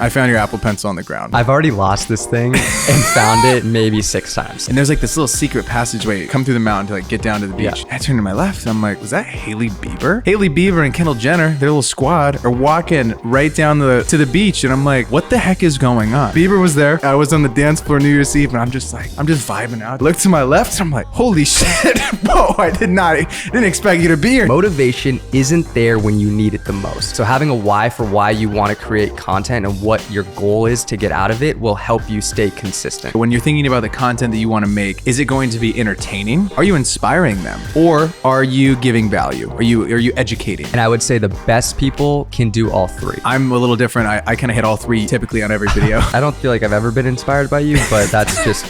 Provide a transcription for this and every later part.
I found your Apple Pencil on the ground. I've already lost this thing and found it maybe 6 times. And there's like this little secret passageway. Come through the mountain to like get down to the beach. Yeah. I turned to my left and I'm like, was that Hailey Bieber? Hailey Bieber and Kendall Jenner, their little squad, are walking right down to the beach. And I'm like, what the heck is going on? Bieber was there. I was on the dance floor New Year's Eve and I'm just vibing out. I look to my left and I'm like, holy shit. Whoa, I didn't expect you to be here. Motivation isn't there when you need it the most. So having a why for why you want to create content and what your goal is to get out of it will help you stay consistent. When you're thinking about the content that you want to make, is it going to be entertaining? Are you inspiring them? Or are you giving value? Are you educating? And I would say the best people can do all three. I'm a little different. I kind of hit all three typically on every video. I don't feel like I've ever been inspired by you, but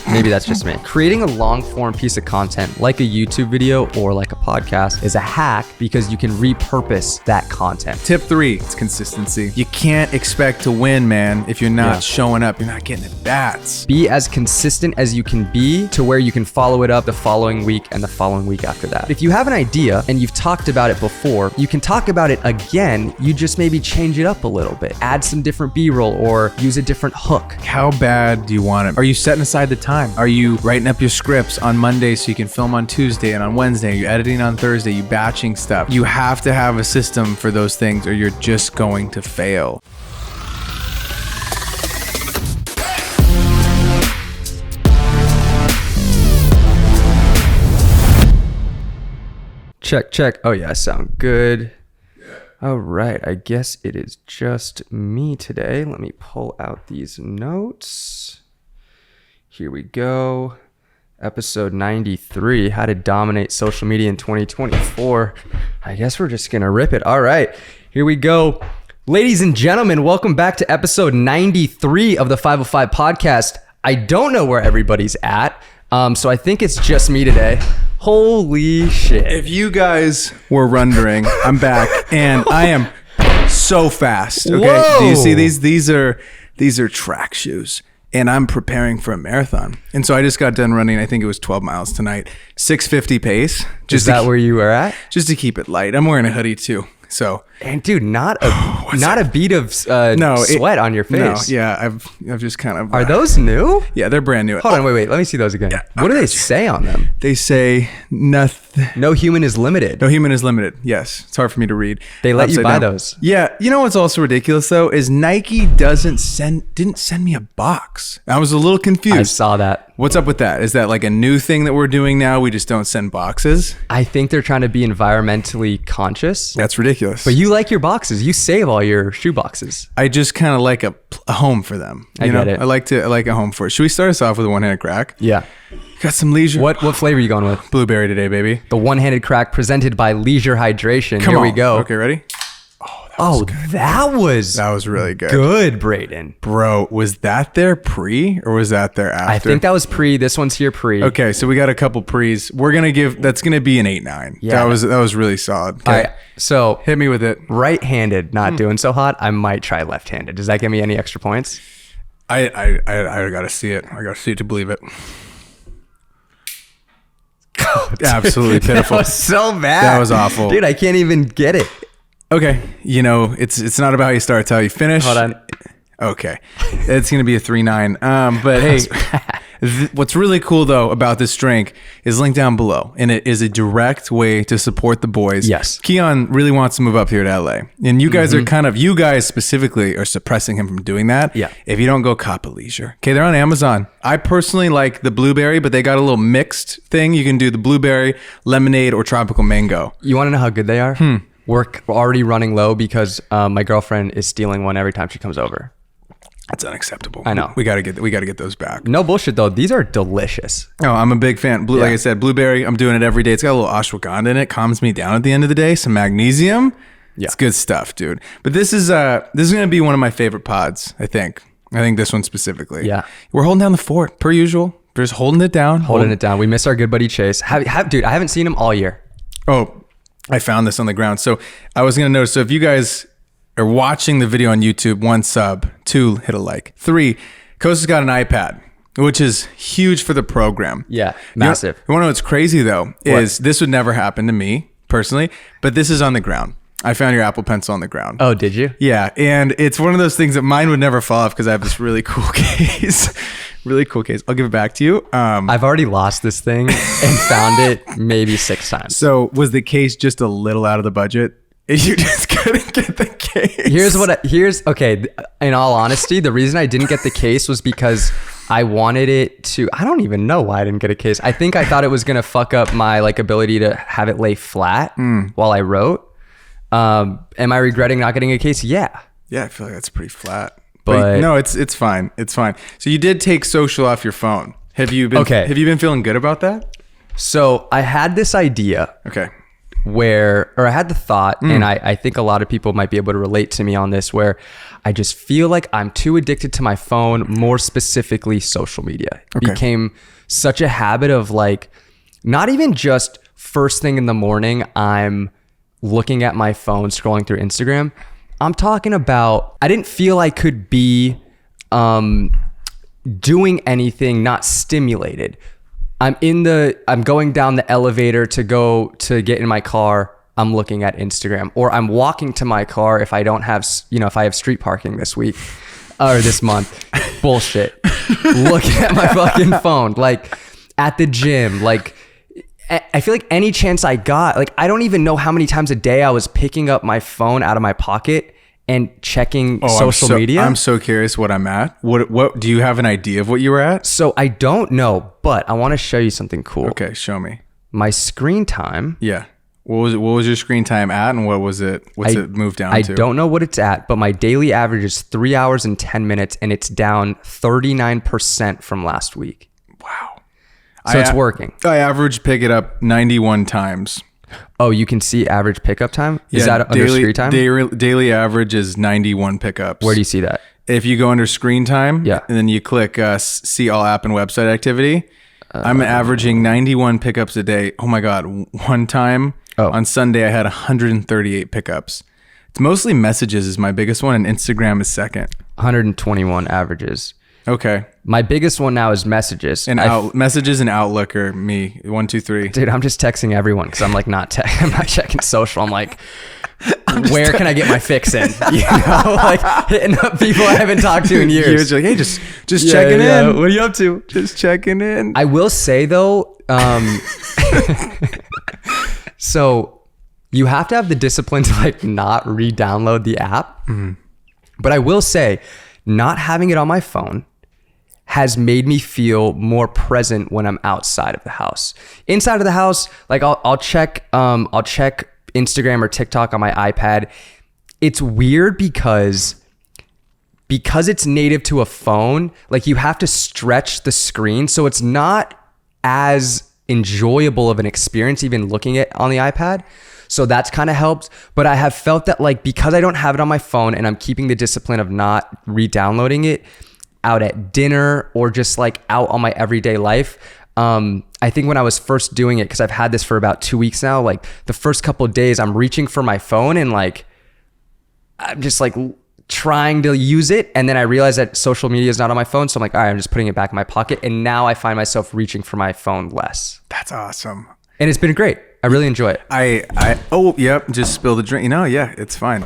maybe that's just me. Creating a long form piece of content like a YouTube video or like a podcast is a hack because you can repurpose that content. Tip 3, it's consistency. You can't expect to win, man, if you're not showing up, you're not getting at bats. Be as consistent as you can be to where you can follow it up the following week and the following week after that. If you have an idea and you've talked about it before, you can talk about it again. You just maybe change it up a little bit, add some different B-roll or use a different hook. How bad do you want it? Are you setting aside the time? Are you writing up your scripts on Monday so you can film on Tuesday and on Wednesday? Are you editing on Thursday? Are you batching stuff? You have to have a system for those things or you're just going to fail. Check. Oh yeah, I sound good. All right, I guess it is just me today. Let me pull out these notes. Here we go. Episode 93, how to dominate social media in 2024. I guess we're just gonna rip it. All right, here we go. Ladies and gentlemen, welcome back to episode 93 of the 505 podcast. I don't know where everybody's at, so I think it's just me today. Holy shit. If you guys were wondering, I'm back and I am so fast. Okay. Whoa. Do you see these? These are track shoes and I'm preparing for a marathon. And so I just got done running, I think it was 12 miles tonight, 6:50 pace. Is that where you were at? Just to keep it light. I'm wearing a hoodie too. So, and dude, not a beat of sweat on your face. No, yeah, I've just kind of. Are those new? Yeah, they're brand new. Hold on, wait. Let me see those again. Yeah, what do they say on them? They say nothing. No human is limited. No human is limited. Yes, it's hard for me to read. They let you buy those. Yeah, you know what's also ridiculous though is Nike didn't send me a box. I was a little confused. I saw that. What's up with that? Is that like a new thing that we're doing now? We just don't send boxes? I think they're trying to be environmentally conscious. That's ridiculous. But you like your boxes. You save all your shoe boxes. I just kind of like a home for them. I get it. I like a home for it. Should we start us off with a one-handed crack? Yeah. Got some Leisure. What flavor are you going with? Blueberry today, baby. The one-handed crack presented by Leisure Hydration. Here we go. Okay, ready? That was really good. Good, Braden. Bro, was that their pre or was that their after? I think that was pre. This one's here pre. Okay, so we got a couple pre's. We're gonna that's gonna be an 8-9. Yeah. That was really solid. Okay. All right, so hit me with it. Right-handed, not doing so hot. I might try left-handed. Does that give me any extra points? I gotta see it. I gotta see it to believe it. Absolutely pitiful. That was so bad. That was awful. Dude, I can't even get it. Okay, it's not about how you start, it's how you finish. Hold on. Okay, it's gonna be a 3-9. But hey, what's really cool though about this drink is linked down below, and it is a direct way to support the boys. Yes, Keon really wants to move up here to LA, and you guys are you guys specifically are suppressing him from doing that. Yeah. If you don't go cop a Leisure, okay, they're on Amazon. I personally like the blueberry, but they got a little mixed thing. You can do the blueberry, lemonade, or tropical mango. You want to know how good they are? We're already running low because my girlfriend is stealing one every time she comes over. That's unacceptable. I know. We gotta get those back. No bullshit though. These are delicious. Oh, I'm a big fan. Like I said, blueberry. I'm doing it every day. It's got a little ashwagandha in it. Calms me down at the end of the day. Some magnesium. Yeah. It's good stuff, dude. But this is gonna be one of my favorite pods. I think this one specifically. Yeah. We're holding down the fort per usual. We're just holding it down. Holding it down. We miss our good buddy Chase. Dude, I haven't seen him all year. Oh, I found this on the ground. So I was gonna notice. So if you guys are watching the video on YouTube, 1 sub, 2 hit a like, 3, Costa's got an iPad, which is huge for the program. Yeah, massive. You wanna know what's crazy though, is this would never happen to me personally, but this is on the ground. I found your Apple Pencil on the ground. Oh, did you? Yeah, and it's one of those things that mine would never fall off because I have this really cool case. Really cool case. I'll give it back to you. I've already lost this thing and found it maybe 6 times. So was the case just a little out of the budget? You just couldn't get the case. Okay. In all honesty, the reason I didn't get the case was because I wanted it to, I don't even know why I didn't get a case. I think I thought it was going to fuck up my like ability to have it lay flat while I wrote. Am I regretting not getting a case? Yeah. Yeah, I feel like that's pretty flat. But no, it's fine. It's fine. So you did take social off your phone. Have you been feeling good about that? So I had this idea. Okay. I had the thought, and I think a lot of people might be able to relate to me on this, where I just feel like I'm too addicted to my phone, more specifically social media. It became such a habit of like, not even just first thing in the morning, I'm looking at my phone, scrolling through Instagram. I'm talking about, I didn't feel I could be doing anything not stimulated. I'm going down the elevator to go to get in my car. I'm looking at Instagram, or I'm walking to my car if I don't have, if I have street parking this week or this month. Bullshit. Looking at my fucking phone, like at the gym, like I feel like any chance I got, like I don't even know how many times a day I was picking up my phone out of my pocket and checking social media. I'm so curious what I'm at. What do you have an idea of what you were at? So I don't know, but I want to show you something cool. Okay, show me. My screen time. Yeah. What was your screen time at, and what's it moved down to? I don't know what it's at, but my daily average is 3 hours and 10 minutes, and it's down 39% from last week. Wow. So it's working. I average pick it up 91 times. Oh, you can see average pickup time? Is that under screen time? Daily average is 91 pickups. Where do you see that? If you go under screen time, yeah, and then you click see all app and website activity, I'm averaging 91 pickups a day. Oh my God. One time on Sunday, I had 138 pickups. It's mostly messages is my biggest one, and Instagram is second. 121 averages. Okay. My biggest one now is messages. And messages and Outlook are me. 1, 2, 3. Dude, I'm just texting everyone because I'm like I'm not checking social. I'm like, where can I get my fix in? You know, like hitting up people I haven't talked to in years. You're like, hey, just checking in. What are you up to? Just checking in. I will say though, so you have to have the discipline to like not re-download the app. Mm-hmm. But I will say, not having it on my phone has made me feel more present when I'm outside of the house. Inside of the house, like I'll check Instagram or TikTok on my iPad. It's weird because it's native to a phone, like you have to stretch the screen, so it's not as enjoyable of an experience even looking at on the iPad. So that's kind of helped. But I have felt that like, because I don't have it on my phone and I'm keeping the discipline of not re-downloading it out at dinner or just like out on my everyday life. I think when I was first doing it, because I've had this for about 2 weeks now, like the first couple of days I'm reaching for my phone and like, I'm just like trying to use it. And then I realized that social media is not on my phone. So I'm like, all right, I'm just putting it back in my pocket. And now I find myself reaching for my phone less. That's awesome. And it's been great. I really enjoy it. Yep. Just spill the drink. Yeah, it's fine.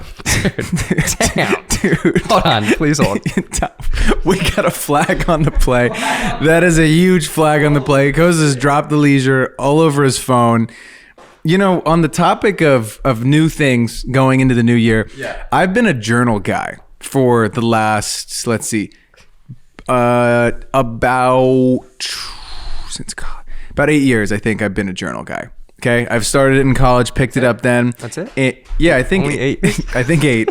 Damn. Dude. Hold on. Please hold. We got a flag on the play. That is a huge flag on the play. Koz has dropped the leisure all over his phone. You know, on the topic of new things going into the new year, I've been a journal guy for the last, let's see, about 8 years, I think I've been a journal guy. Okay, I've started it in college, picked it up then. That's it? Yeah, I think only 8. I think 8.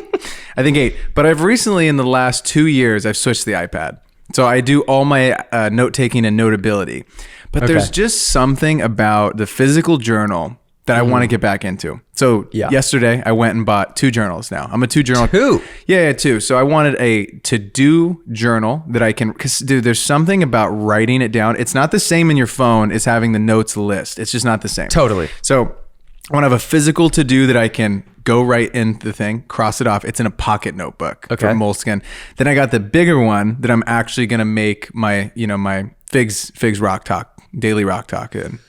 But I've recently, in the last 2 years, I've switched to the iPad. So I do all my note taking and notability. But there's just something about the physical journal that I want to get back into. So yesterday I went and bought 2 journals now. I'm a 2 journal. 2? Yeah, 2. So I wanted a to-do journal that I can, because dude, there's something about writing it down. It's not the same in your phone as having the notes list. It's just not the same. Totally. So I want to have a physical to-do that I can go right in the thing, cross it off. It's in a pocket notebook from Moleskine. Then I got the bigger one that I'm actually going to make my, my Figs Rock Talk, daily Rock Talk in.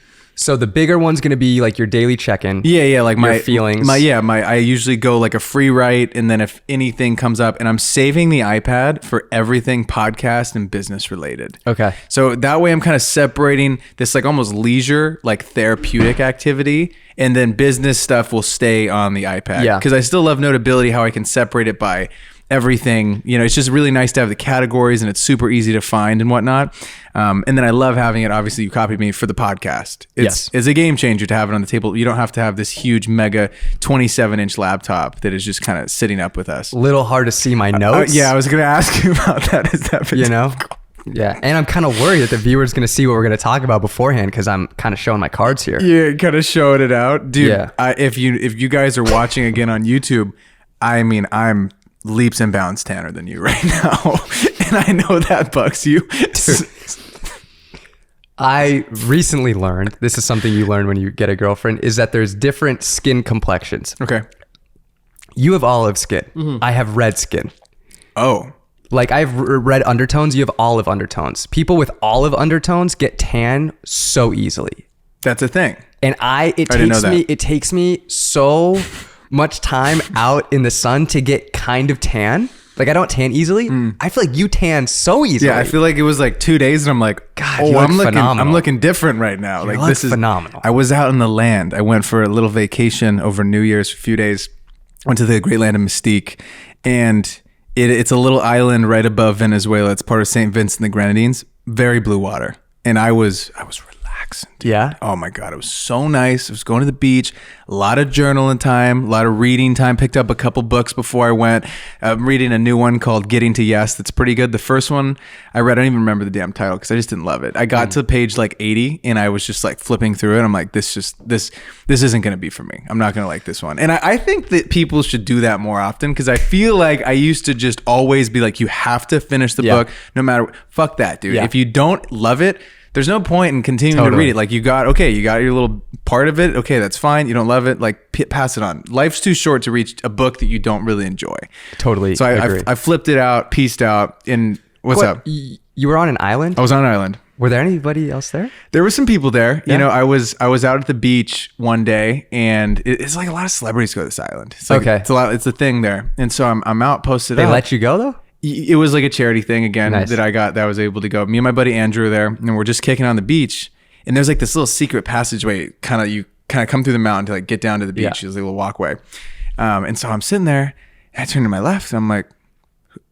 So the bigger one's going to be like your daily check-in. Yeah, like your my feelings. I usually go like a free write, and then if anything comes up, and I'm saving the iPad for everything podcast and business related. Okay. So that way I'm kind of separating this like almost leisure, like therapeutic activity, and then business stuff will stay on the iPad. Yeah. Because I still love Notability, how I can separate it by everything. You know, it's just really nice to have the categories, and it's super easy to find and whatnot. And then I love having it. Obviously, you copied me for the podcast. It's a game changer to have it on the table. You don't have to have this huge mega 27-inch laptop that is just kind of sitting up with us. Little hard to see my notes. Yeah, I was going to ask you about that. Is that you know? Yeah, and I'm kind of worried that the viewer's going to see what we're going to talk about beforehand because I'm kind of showing my cards here. Yeah, kind of showing it out, dude. Yeah. If you guys are watching again on YouTube, I mean, I'm leaps and bounds tanner than you right now, and I know that bugs you. Dude, I recently learned, this is something you learn when you get a girlfriend, is that there's different skin complexions. Okay. You have olive skin. I have red skin. Oh. Like I have red undertones. You have olive undertones. People with olive undertones get tan so easily. That's a thing. And it takes me so much time out in the sun to get kind of tan. Like I don't tan easily. I feel like you tan so easily. Yeah, I feel like it was like 2 days and I'm like, God, you look phenomenal. I'm looking different right now. You Like this is phenomenal. I was out in the land. I went for a little vacation over New Year's for a few days. Went to the great land of Mystique, and it's a little island right above Venezuela. It's part of St. Vincent and the Grenadines. Very blue water. And I was relaxing. Dude. Yeah. Oh my God. It was so nice. I was going to the beach, a lot of journaling time, a lot of reading time. Picked up a couple books before I went. I'm reading a new one called Getting to Yes. That's pretty good. The first one I read, I don't even remember the damn title because I just didn't love it. I got to page like 80 and I was just like flipping through it. I'm like, this isn't going to be for me. I'm not going to like this one. And I think that people should do that more often because I feel like I used to just always be like, you have to finish the book no matter what. Fuck that, dude. Yeah. If you don't love it, there's no point in continuing to read it. Like you got your little part of it. Okay, that's fine. You don't love it. Like pass it on. Life's too short to read a book that you don't really enjoy. Totally. So I flipped it out, pieced out. And what's up? You were on an island? I was on an island. Were there anybody else there? There were some people there. Yeah. You know, I was out at the beach one day, and it's like a lot of celebrities go to this island. It's like, it's a thing there. And so I'm out posted up. They let you go though? It was like a charity thing again Nice. that I was able to go. Me and my buddy Andrew were there, and we're just kicking on the beach. And there's like this little secret passageway, you come through the mountain to like get down to the beach. Yeah. There's a little walkway. And so I'm sitting there, and I turn to my left, and I'm like,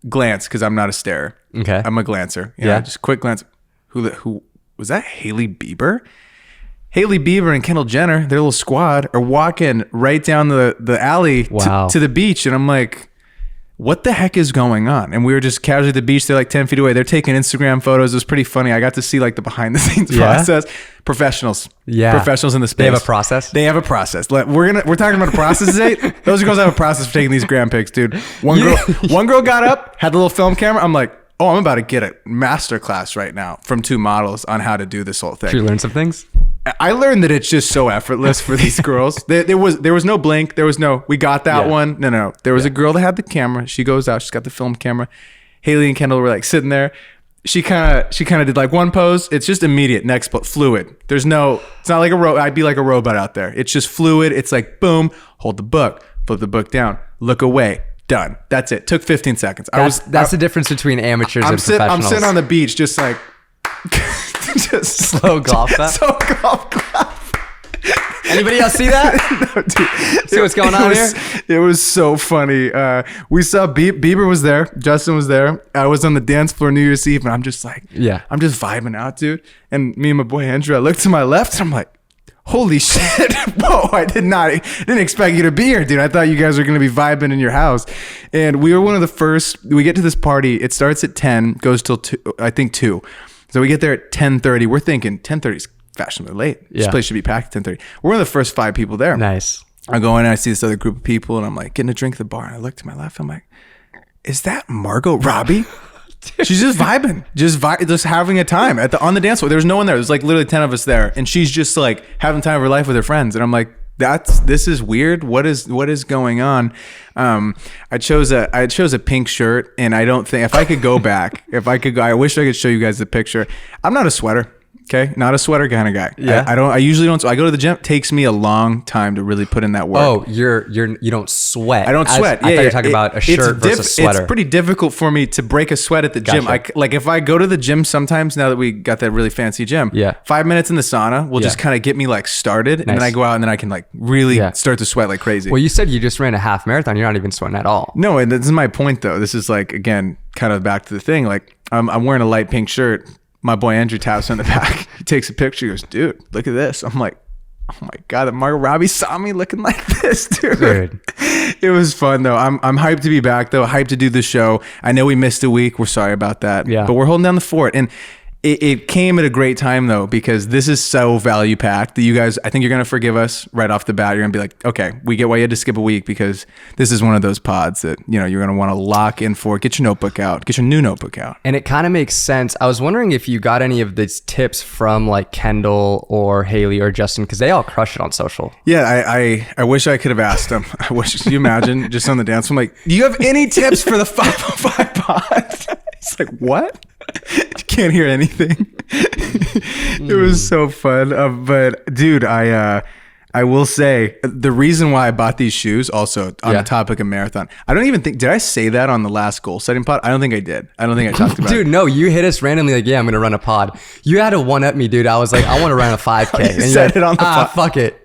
glance, because I'm not a starer. Okay. I'm a glancer. You know, just quick glance. Who was that? Hailey Bieber? Hailey Bieber and Kendall Jenner, their little squad, are walking right down the alley to the beach. And I'm like, what the heck is going on? And we were just casually at the beach. They're like 10 feet away. They're taking Instagram photos. It was pretty funny. I got to see like the behind the scenes process. Professionals. Yeah. Professionals in the space. They have a process? They have a process. We're talking about a process today. Those girls have a process for taking these gram pics, dude. One girl got up, had the little film camera. I'm like, oh, I'm about to get a master class right now from 2 models on how to do this whole thing. Did you learn some things? I learned that it's just so effortless for these girls. There was no blink. There was no, we got that one. No. There was a girl that had the camera. She goes out. She's got the film camera. Hailey and Kendall were like sitting there. She kind of did like one pose. It's just immediate. Next, but fluid. There's no, it's not like I'd be like a robot out there. It's just fluid. It's like, boom, hold the book, flip the book down, look away. Done. That's it. Took 15 seconds. That's the difference between amateurs and professionals. I'm sitting on the beach just like... just slow golf clap. Slow golf clap. Anybody else see that? No, dude. See what's going on here? It was so funny. We saw Bieber was there. Justin was there. I was on the dance floor New Year's Eve, and I'm just like... Yeah. I'm just vibing out, dude. And me and my boy Andrew, I looked to my left, and I'm like... Holy shit. Whoa, I didn't expect you to be here, dude. I thought you guys were going to be vibing in your house. And we were one of the first. We get to this party. It starts at 10, goes till 2, I think 2. So we get there at 10:30. We're thinking 10:30 is fashionably late. This place should be packed at 10:30. We're one of the first 5 people there. Nice. I go in and I see this other group of people, and I'm like getting a drink at the bar. And I look to my left. I'm like, is that Margot Robbie? She's just vibing, just having a time on the dance floor. There's no one there. There's like literally 10 of us there, and she's just like having time of her life with her friends. And I'm like, this is weird. What is going on? I chose a pink shirt, and I don't think if I could go back, I wish I could show you guys the picture. I'm not a sweater. Okay, not a sweater kind of guy. Yeah. I usually don't. So I go to the gym. It takes me a long time to really put in that work. Oh, you don't sweat. I don't sweat. I thought you were talking about a shirt versus a sweater. It's pretty difficult for me to break a sweat at the gym. Like if I go to the gym sometimes, now that we got that really fancy gym, 5 minutes in the sauna will just kind of get me like started, and then I go out and then I can like really start to sweat like crazy. Well, you said you just ran a half marathon. You're not even sweating at all. No, and this is my point though. This is like, again, kind of back to the thing. Like I'm wearing a light pink shirt. My boy Andrew taps on the back. He takes a picture. He goes, dude, look at this. I'm like, oh my God, that Margot Robbie saw me looking like this, dude. It was fun though. I'm hyped to be back though. Hyped to do the show. I know we missed a week. We're sorry about that. Yeah. But we're holding down the fort. And it came at a great time though, because this is so value packed that you guys, I think you're going to forgive us right off the bat. You're going to be like, okay, we get why you had to skip a week, because this is one of those pods that, you know, you're going to want to lock in for. Get your notebook out, get your new notebook out. And it kind of makes sense. I was wondering if you got any of these tips from like Kendall or Haley or Justin, because they all crush it on social. Yeah, I wish I could have asked them. I wish, can you imagine just on the dance? I'm like, do you have any tips for the 505 pod? It's like, what? You can't hear anything. It was so fun. But dude, I will say the reason why I bought these shoes, also on the topic of marathon, I don't even think, did I say that on the last goal setting pod? I don't think I did. I don't think I talked about it. Dude, no, you hit us randomly like, yeah, I'm going to run a pod. You had to one up me, dude. I was like, I want to run a 5K. And you said it on the pod. Fuck it.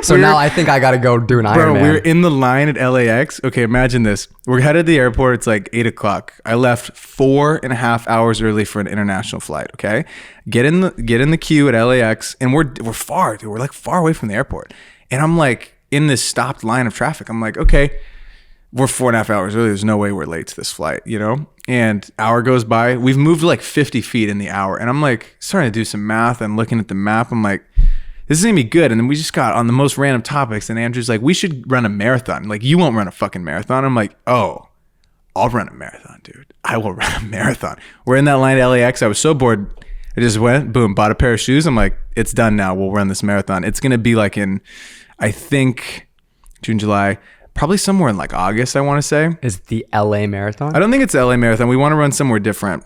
So now I think I got to go do an Ironman. Bro, we're in the line at LAX. Okay, imagine this. We're headed to the airport. It's like 8 o'clock. I left 4.5 hours early for an international flight. Okay, get in the queue at LAX, and we're far, dude. We're like far away from the airport, and I'm like in this stopped line of traffic. I'm like, okay, we're 4.5 hours early. There's no way we're late to this flight, you know? And hour goes by. We've moved like 50 feet in the hour, and I'm like starting to do some math. I'm looking at the map. I'm like, this is gonna be good. And then we just got on the most random topics, and Andrew's like, we should run a marathon. Like, you won't run a fucking marathon. I'm like, oh, I'll run a marathon, dude. I will run a marathon. We're in that line at LAX. I was so bored. I just went, boom, bought a pair of shoes. I'm like, it's done now. We'll run this marathon. It's gonna be like in, I think, June, July, probably somewhere in like August, I want to say. Is the LA marathon? I don't think it's the LA marathon. We want to run somewhere different.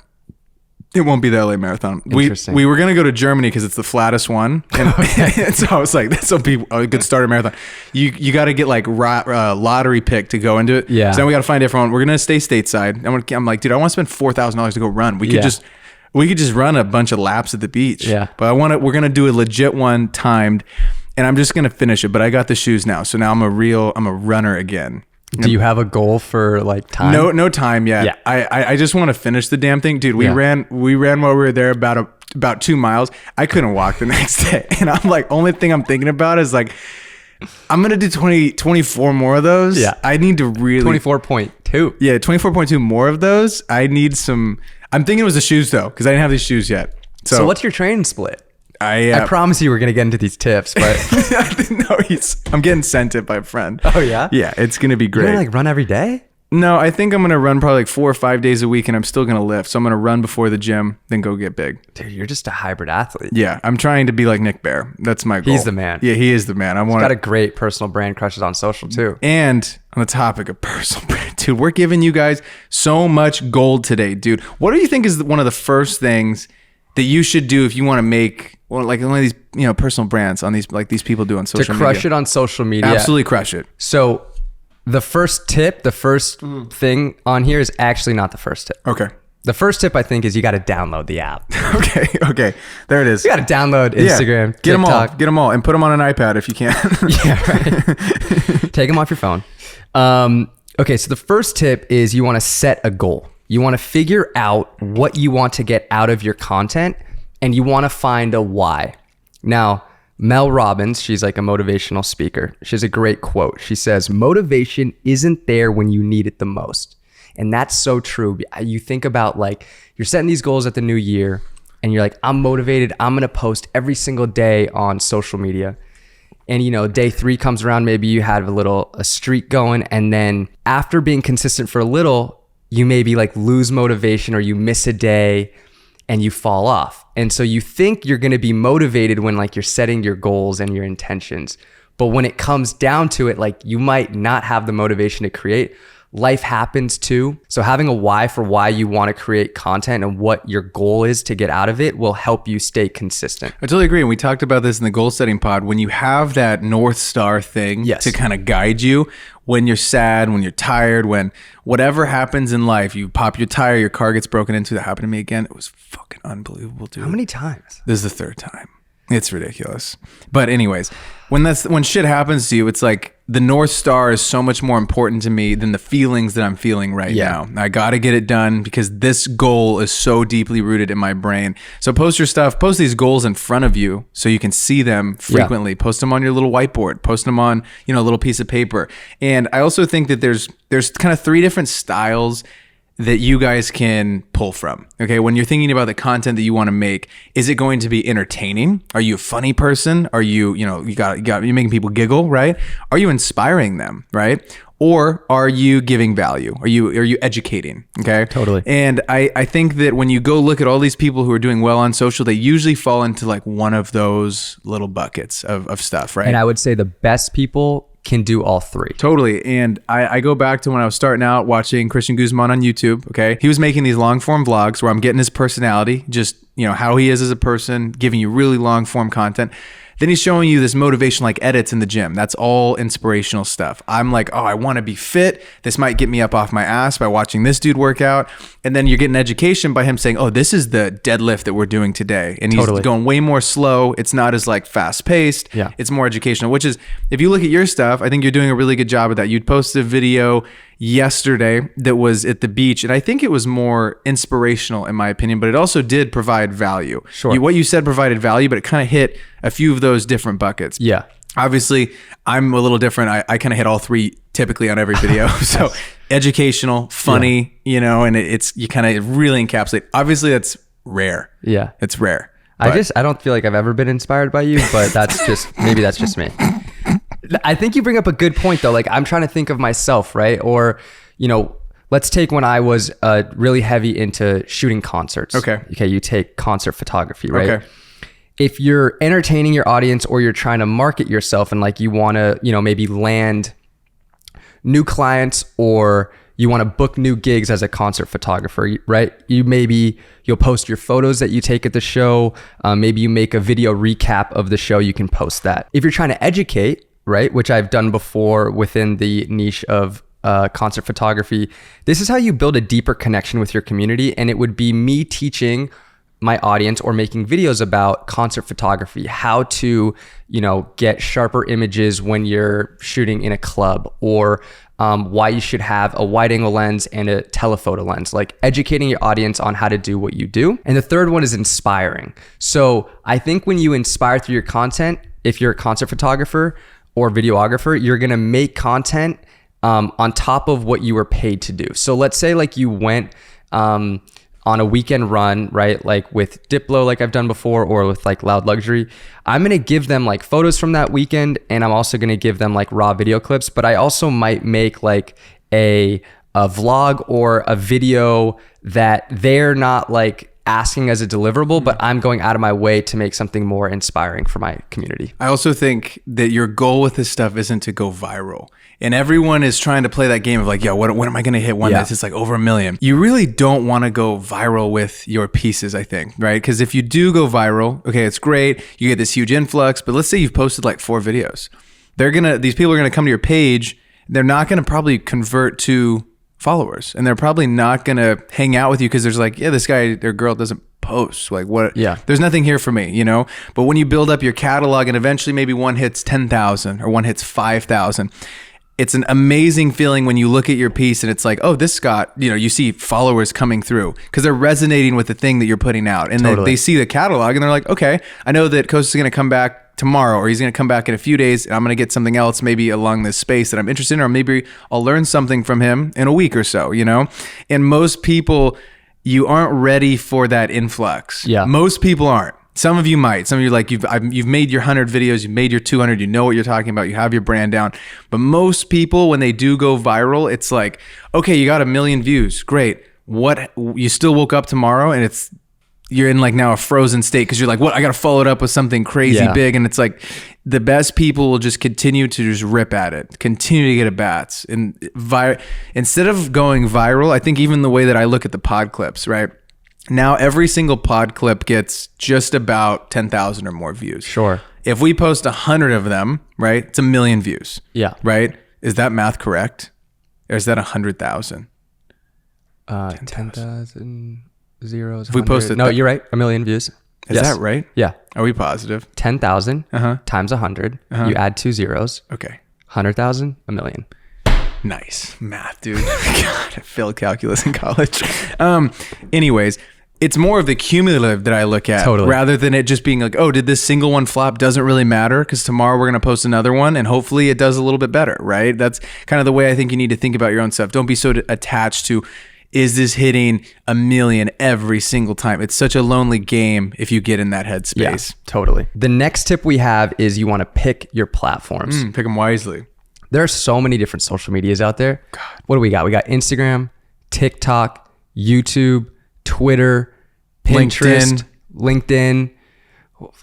It won't be the LA marathon. We were going to go to Germany because it's the flattest one. And, and so I was like, this will be a good starter marathon. You got to get like lottery pick to go into it. Yeah. So then we got to find a different one. We're going to stay stateside. I'm like, dude, I want to spend $4,000 to go run. We could just run a bunch of laps at the beach. Yeah. But we're going to do a legit one timed, and I'm just going to finish it. But I got the shoes now. So now I'm a runner again. Do you have a goal for like time? No time yet. Yeah. I just want to finish the damn thing. Dude, we ran while we were there about 2 miles. I couldn't walk the next day. And I'm like, only thing I'm thinking about is like, I'm going to do 24 more of those. Yeah. I need to really 24.2. Yeah, 24.2 more of those. I need some, I'm thinking it was the shoes though, because I didn't have these shoes yet. So what's your training split? I promise you we're going to get into these tips, but no, I'm getting sent it by a friend. Oh yeah? Yeah, it's going to be great. You're going to like run every day? No, I think I'm going to run probably like 4 or 5 days a week, and I'm still going to lift. So I'm going to run before the gym, then go get big. Dude, you're just a hybrid athlete. Yeah, I'm trying to be like Nick Bear. That's my goal. He's the man. Yeah, he is the man. He's got a great personal brand, crushes on social too. And on the topic of personal brand, dude, we're giving you guys so much gold today, dude. What do you think is one of the first things that you should do if you want to make like one of these, you know, personal brands on these, like these people do on social media? To crush it on social media. Absolutely crush it. So the first tip, the first thing on here is actually not the first tip. Okay. The first tip, I think, is you got to download the app. Okay. There it is. You got to download Instagram, TikTok. Get them all, and put them on an iPad if you can. Yeah, right. Take them off your phone. Okay, so the first tip is you want to set a goal. You want to figure out what you want to get out of your content, and you want to find a why. Now, Mel Robbins, she's like a motivational speaker. She has a great quote. She says, motivation isn't there when you need it the most. And that's so true. You think about like, you're setting these goals at the new year, and you're like, I'm motivated. I'm going to post every single day on social media. And, you know, day 3 comes around, maybe you have a streak going. And then after being consistent for a little, you maybe like lose motivation, or you miss a day and you fall off. And so you think you're going to be motivated when like you're setting your goals and your intentions. But when it comes down to it, like you might not have the motivation to create. life happens too. So having a why for why you want to create content and what your goal is to get out of it will help you stay consistent. I totally agree. And we talked about this in the goal setting pod. When you have that North Star thing to kind of guide you, when you're sad, when you're tired, when whatever happens in life, you pop your tire, your car gets broken into. That happened to me again. It was fucking unbelievable, dude. How many times? This is the third time. It's ridiculous. But anyways, when shit happens to you, it's like the North Star is so much more important to me than the feelings that I'm feeling right now. I got to get it done because this goal is so deeply rooted in my brain. So post your stuff, post these goals in front of you so you can see them frequently. Post them on your little whiteboard, post them on, a little piece of paper. And I also think that there's kind of 3 different styles that you guys can pull from. Okay, when you're thinking about the content that you want to make, is it going to be entertaining? Are you a funny person? Are you, you're making people giggle, right? Are you inspiring them, right? Or are you giving value? Are you educating? Okay, totally. And I think that when you go look at all these people who are doing well on social, they usually fall into like one of those little buckets of stuff, right? And I would say the best people can do all 3. Totally. And I go back to when I was starting out watching Christian Guzman on YouTube. Okay. He was making these long form vlogs where I'm getting his personality, just, how he is as a person, giving you really long form content. Then he's showing you this motivation like edits in the gym. That's all inspirational stuff. I'm like, oh, I want to be fit. This might get me up off my ass by watching this dude work out. And then you're getting education by him saying, oh, this is the deadlift that we're doing today. And he's going way more slow. It's not as like fast paced. Yeah. It's more educational, which is, if you look at your stuff, I think you're doing a really good job of that. You'd posted a video yesterday that was at the beach, and I think it was more inspirational in my opinion, but it also did provide value. Sure. What you said provided value, but it kind of hit a few of those different buckets. Yeah. Obviously, I'm a little different. I kind of hit all 3 typically on every video. So educational, funny, and it's you kind of really encapsulate. Obviously, that's rare. Yeah. It's rare. I don't feel like I've ever been inspired by you, but maybe that's just me. I think you bring up a good point though. Like I'm trying to think of myself, right? Or, let's take when I was really heavy into shooting concerts. Okay. You take concert photography, right? Okay. If you're entertaining your audience or you're trying to market yourself and like you want to, maybe land new clients or you want to book new gigs as a concert photographer, right? You'll post your photos that you take at the show. Maybe you make a video recap of the show. You can post that. If you're trying to educate, right, which I've done before within the niche of concert photography, this is how you build a deeper connection with your community. And it would be me teaching my audience or making videos about concert photography, how to, get sharper images when you're shooting in a club, or why you should have a wide angle lens and a telephoto lens, like educating your audience on how to do what you do. And the third one is inspiring. So I think when you inspire through your content, if you're a concert photographer or videographer, you're going to make content on top of what you were paid to do. So let's say like you went on a weekend run, right? Like with Diplo, like I've done before, or with like Loud Luxury. I'm going to give them like photos from that weekend, and I'm also going to give them like raw video clips, but I also might make like a vlog or a video that they're not like asking as a deliverable, but I'm going out of my way to make something more inspiring for my community. I also think that your goal with this stuff isn't to go viral. And everyone is trying to play that game of like, when am I going to hit one that's just like over 1 million? You really don't want to go viral with your pieces, I think, right? Because if you do go viral, okay, it's great. You get this huge influx, but let's say you've posted like 4 videos. These people are going to come to your page. They're not going to probably convert to followers, and they're probably not going to hang out with you because there's like, this guy or girl doesn't post. Like what? Yeah. There's nothing here for me, But when you build up your catalog and eventually maybe one hits 10,000 or one hits 5,000, it's an amazing feeling when you look at your piece and it's like, oh, this got, you see followers coming through because they're resonating with the thing that you're putting out. And they see the catalog and they're like, okay, I know that Coast is going to come back tomorrow, or he's going to come back in a few days, and I'm going to get something else maybe along this space that I'm interested in, or maybe I'll learn something from him in a week or so, And most people, you aren't ready for that influx. Yeah. Most people aren't. Some of you might. Some of you like you've made your 100 videos, you've made your 200, you know what you're talking about, you have your brand down. But most people, when they do go viral, it's like, okay, you got 1 million views, great. What? You still woke up tomorrow and you're in like now a frozen state because you're like, what? I got to follow it up with something crazy big, and it's like the best people will just continue to just rip at it, continue to get at bats. And instead of going viral, I think even the way that I look at the pod clips, right? Now every single pod clip gets just about 10,000 or more views. Sure. If we post 100 of them, right, it's 1 million views. Yeah. Right? Is that math correct? Or is that 100,000? 10,000 zeros. If we posted No, you're right. 1 million views. Is that right? Yeah. Are we positive? 10,000 times 100. You add 2 zeros. Okay. 100,000, 1 million. Nice math, dude. God, I failed calculus in college. Anyways, it's more of the cumulative that I look at rather than it just being like, oh, did this single one flop? Doesn't really matter because tomorrow we're going to post another one and hopefully it does a little bit better, right? That's kind of the way I think you need to think about your own stuff. Don't be so attached to, is this hitting 1 million every single time? It's such a lonely game if you get in that headspace. Yeah, totally. The next tip we have is you want to pick your platforms. Pick them wisely. There are so many different social medias out there. God. What do we got? We got Instagram, TikTok, YouTube, Twitter, Pinterest, LinkedIn,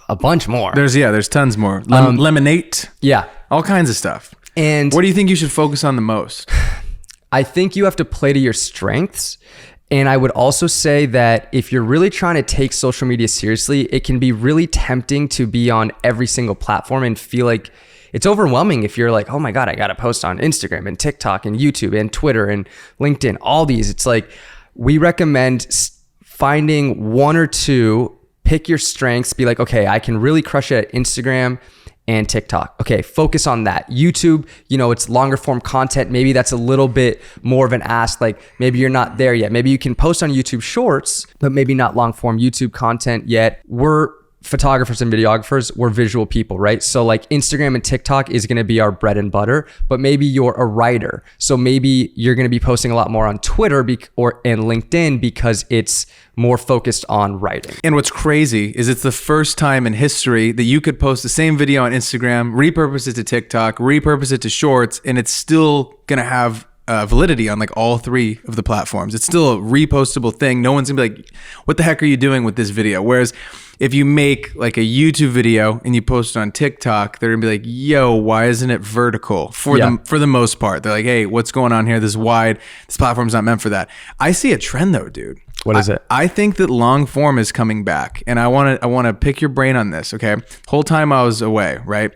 a bunch more. There's tons more. Lemonade. Yeah. All kinds of stuff. And what do you think you should focus on the most? I think you have to play to your strengths. And I would also say that if you're really trying to take social media seriously, it can be really tempting to be on every single platform and feel like it's overwhelming if you're like, oh my God, I got to post on Instagram and TikTok and YouTube and Twitter and LinkedIn, all these. It's like, we recommend finding one or two, pick your strengths, be like, okay, I can really crush it at Instagram and TikTok. Okay, focus on that. YouTube, it's longer form content. Maybe that's a little bit more of an ask. Like maybe you're not there yet. Maybe you can post on YouTube Shorts, but maybe not long form YouTube content yet. We're photographers and videographers, we're visual people, right? So like Instagram and TikTok is going to be our bread and butter, but maybe you're a writer. So maybe you're going to be posting a lot more on Twitter and LinkedIn because it's more focused on writing. And what's crazy is it's the first time in history that you could post the same video on Instagram, repurpose it to TikTok, repurpose it to Shorts, and it's still going to have validity on like all 3 of the platforms. It's still a repostable thing. No one's gonna be like, what the heck are you doing with this video? Whereas if you make like a YouTube video and you post it on TikTok, they're gonna be like, yo, why isn't it vertical? For the most part, they're like, hey, what's going on here? This is wide. This platform's not meant for that. I see a trend though, dude. What is it? I think that long form is coming back, and I want to pick your brain on this. Okay, whole time I was away, right?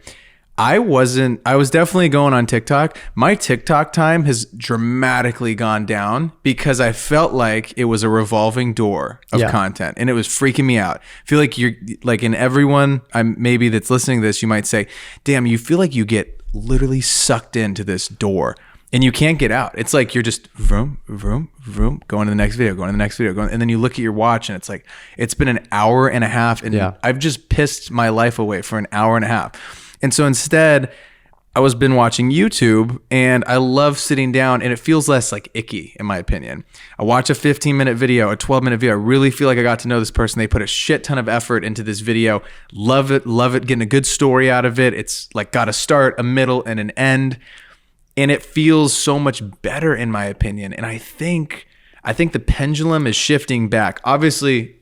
I was definitely going on TikTok. My TikTok time has dramatically gone down because I felt like it was a revolving door of content and it was freaking me out. I feel like you're like, in everyone maybe that's listening to this, you might say, damn, you feel like you get literally sucked into this door and you can't get out. It's like you're just vroom, vroom, vroom, going to the next video, going to the next video, and then you look at your watch and it's like, it's been an hour and a half and I've just pissed my life away for an hour and a half. And so instead, I was been watching YouTube and I love sitting down and it feels less like icky, in my opinion. I watch a 15-minute video, a 12-minute video. I really feel like I got to know this person. They put a shit ton of effort into this video. Love it, getting a good story out of it. It's like got a start, a middle, and an end. And it feels so much better, in my opinion. And I think the pendulum is shifting back. Obviously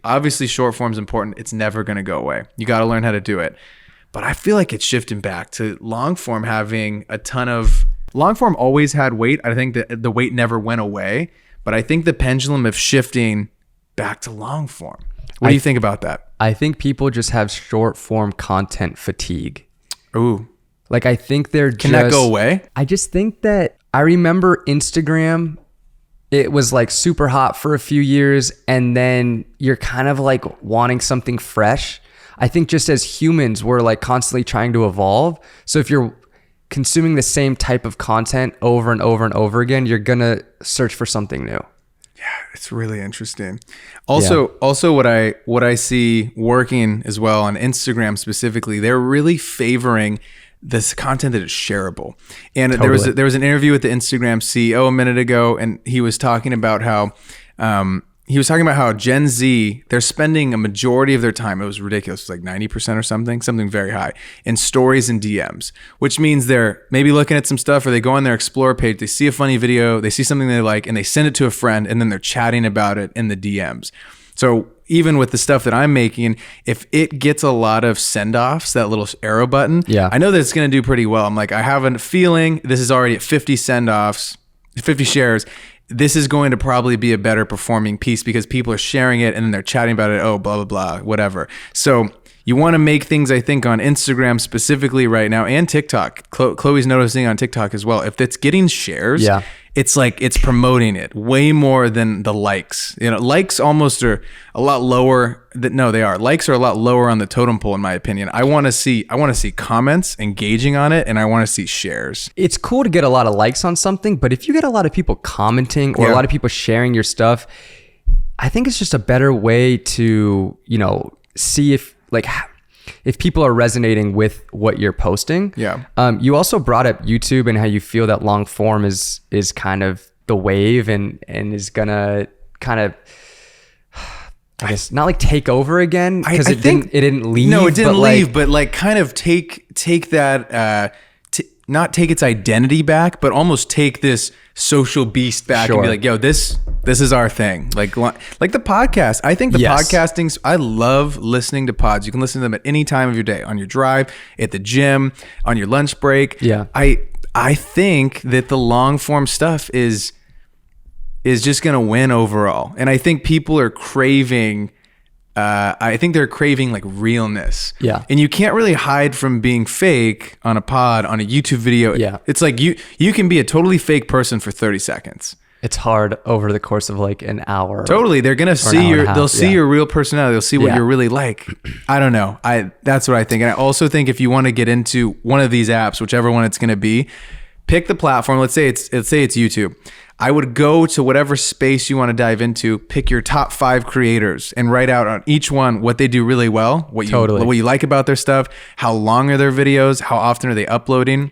short form is important. It's never going to go away. You got to learn how to do it. But I feel like it's shifting back to long form having a ton of... Long form always had weight. I think that the weight never went away. But I think the pendulum is shifting back to long form. What do you think about that? I think people just have short form content fatigue. Ooh. Like I think Can that go away? I just think that... I remember Instagram... It was like super hot for a few years and then you're kind of like wanting something fresh. I think just as humans, we're like constantly trying to evolve. So if you're consuming the same type of content over and over and over again, you're going to search for something new. Yeah, it's really interesting. Also what I see working as well on Instagram specifically, they're really favoring this content that is shareable. And there was an interview with the Instagram CEO a minute ago, and he was talking about how Gen Z, they're spending a majority of their time, it was ridiculous, it was like 90% or something very high, in stories and DMs, which means they're maybe looking at some stuff or they go on their Explore page, they see a funny video, they see something they like, and they send it to a friend, and then they're chatting about it in the DMs. So even with the stuff that I'm making, if it gets a lot of send-offs, that little arrow button, I know that it's going to do pretty well. I'm like, I have a feeling this is already at 50 send-offs, 50 shares. This is going to probably be a better performing piece because people are sharing it and then they're chatting about it. Oh, blah, blah, blah, whatever. So you want to make things, I think, on Instagram specifically right now and TikTok. Chloe's noticing on TikTok as well. If it's getting shares, it's like it's promoting it way more than the likes. You know, likes almost are a lot lower. No, they are. Likes are a lot lower on the totem pole, in my opinion. I want to see comments engaging on it, and I want to see shares. It's cool to get a lot of likes on something, but if you get a lot of people commenting or a lot of people sharing your stuff, I think it's just a better way to, you know, see if people are resonating with what you're posting. You also brought up YouTube and how you feel that long form is kind of the wave and is gonna kind of, I guess, not like take over again, because it didn't leave. No, it didn't leave, but like kind of take that, not take its identity back, but almost take this social beast back and be like, yo, this is our thing. Like the podcast. I think the podcastings, I love listening to pods. You can listen to them at any time of your day, on your drive, at the gym, on your lunch break. I think that the long form stuff is just going to win overall. And I think people are craving, they're craving like realness. And you can't really hide from being fake on a pod, on a YouTube video. It's like you can be a totally fake person for 30 seconds. It's hard over the course of like an hour. Totally. They're going to see they'll see your real personality. They'll see what you're really like. I don't know. That's what I think. And I also think if you want to get into one of these apps, whichever one it's going to be, pick the platform. Let's say it's YouTube. I would go to whatever space you want to dive into, pick your top 5 creators and write out on each one what they do really well, what you like about their stuff, how long are their videos, how often are they uploading.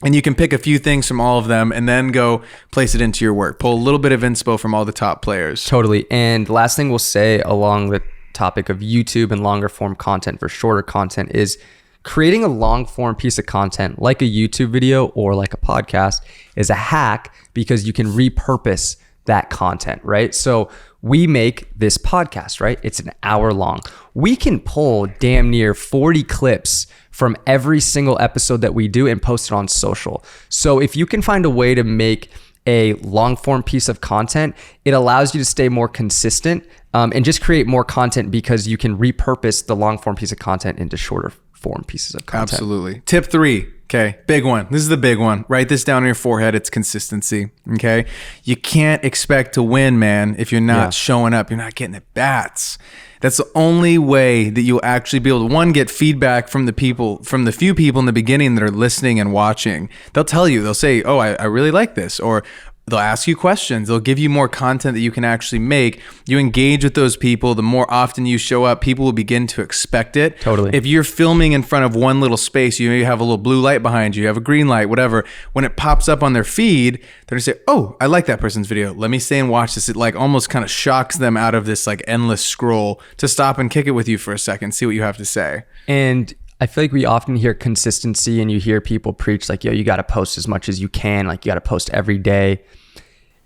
And you can pick a few things from all of them and then go place it into your work. Pull a little bit of inspo from all the top players. Totally. And last thing we'll say along the topic of YouTube and longer form content for shorter content is creating a long form piece of content like a YouTube video or like a podcast is a hack because you can repurpose that content, right? So we make this podcast, right? It's an hour long. We can pull damn near 40 clips from every single episode that we do and post it on social. So if you can find a way to make a long form piece of content, it allows you to stay more consistent and just create more content because you can repurpose the long form piece of content into shorter form pieces of content. Absolutely. Tip 3. Okay. Big one. This is the big one. Write this down on your forehead. It's consistency. Okay. You can't expect to win, man, if you're not showing up. You're not getting at bats. That's the only way that you'll actually be able to, one, get feedback from the few people in the beginning that are listening and watching. They'll tell you, they'll say, oh, I really like this. Or they'll ask you questions. They'll give you more content that you can actually make. You engage with those people. The more often you show up, people will begin to expect it. Totally. If you're filming in front of one little space, you have a little blue light behind you, you have a green light, whatever. When it pops up on their feed, they're gonna say, oh, I like that person's video. Let me stay and watch this. It like almost kind of shocks them out of this like endless scroll to stop and kick it with you for a second, see what you have to say. And I feel like we often hear consistency and you hear people preach like, yo, you got to post as much as you can. Like you got to post every day.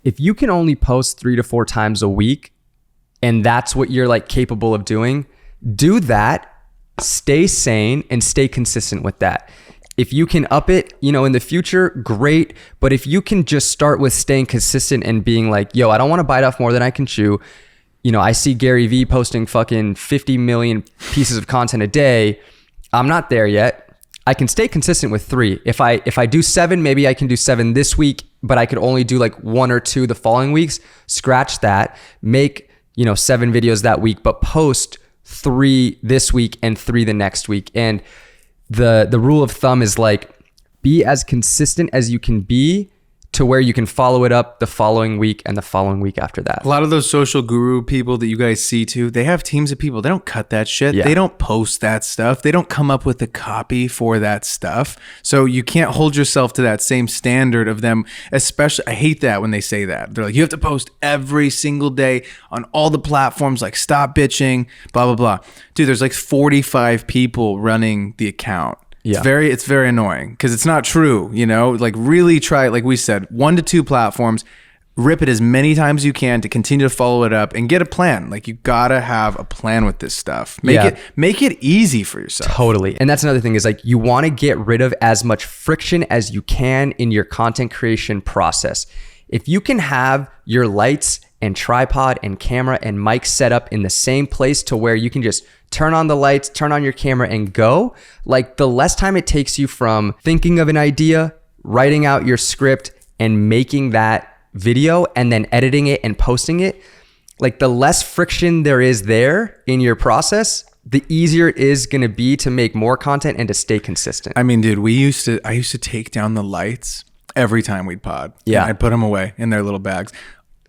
If you can only post 3 to 4 times a week and that's what you're like capable of doing, do that, stay sane and stay consistent with that. If you can up it, in the future, great. But if you can just start with staying consistent and being like, yo, I don't want to bite off more than I can chew. I see Gary Vee posting fucking 50 million pieces of content a day. I'm not there yet. I can stay consistent with 3. If I do 7, maybe I can do 7 this week, but I could only do like 1 or 2 the following weeks. Scratch that. Make, 7 videos that week, but post 3 this week and 3 the next week. And the rule of thumb is like, be as consistent as you can be to where you can follow it up the following week and the following week after that. A lot of those social guru people that you guys see too, they have teams of people. They don't cut that shit. They don't post that stuff. They don't come up with the copy for that stuff. So you can't hold yourself to that same standard of them, especially, I hate that when they say that. They're like, you have to post every single day on all the platforms, like stop bitching, blah, blah, blah. Dude, there's like 45 people running the account. It's very annoying because it's not true, like really try, like we said, 1 to 2 platforms, rip it as many times as you can to continue to follow it up and get a plan. Like you gotta have a plan with this stuff. Make it easy for yourself. Totally. And that's another thing is like you want to get rid of as much friction as you can in your content creation process. If you can have your lights and tripod and camera and mic set up in the same place to where you can just turn on the lights, turn on your camera and go, like the less time it takes you from thinking of an idea, writing out your script and making that video and then editing it and posting it, like the less friction there is there in your process, the easier it is going to be to make more content and to stay consistent. I mean, dude, I used to take down the lights every time we'd pod. Yeah. I'd put them away in their little bags.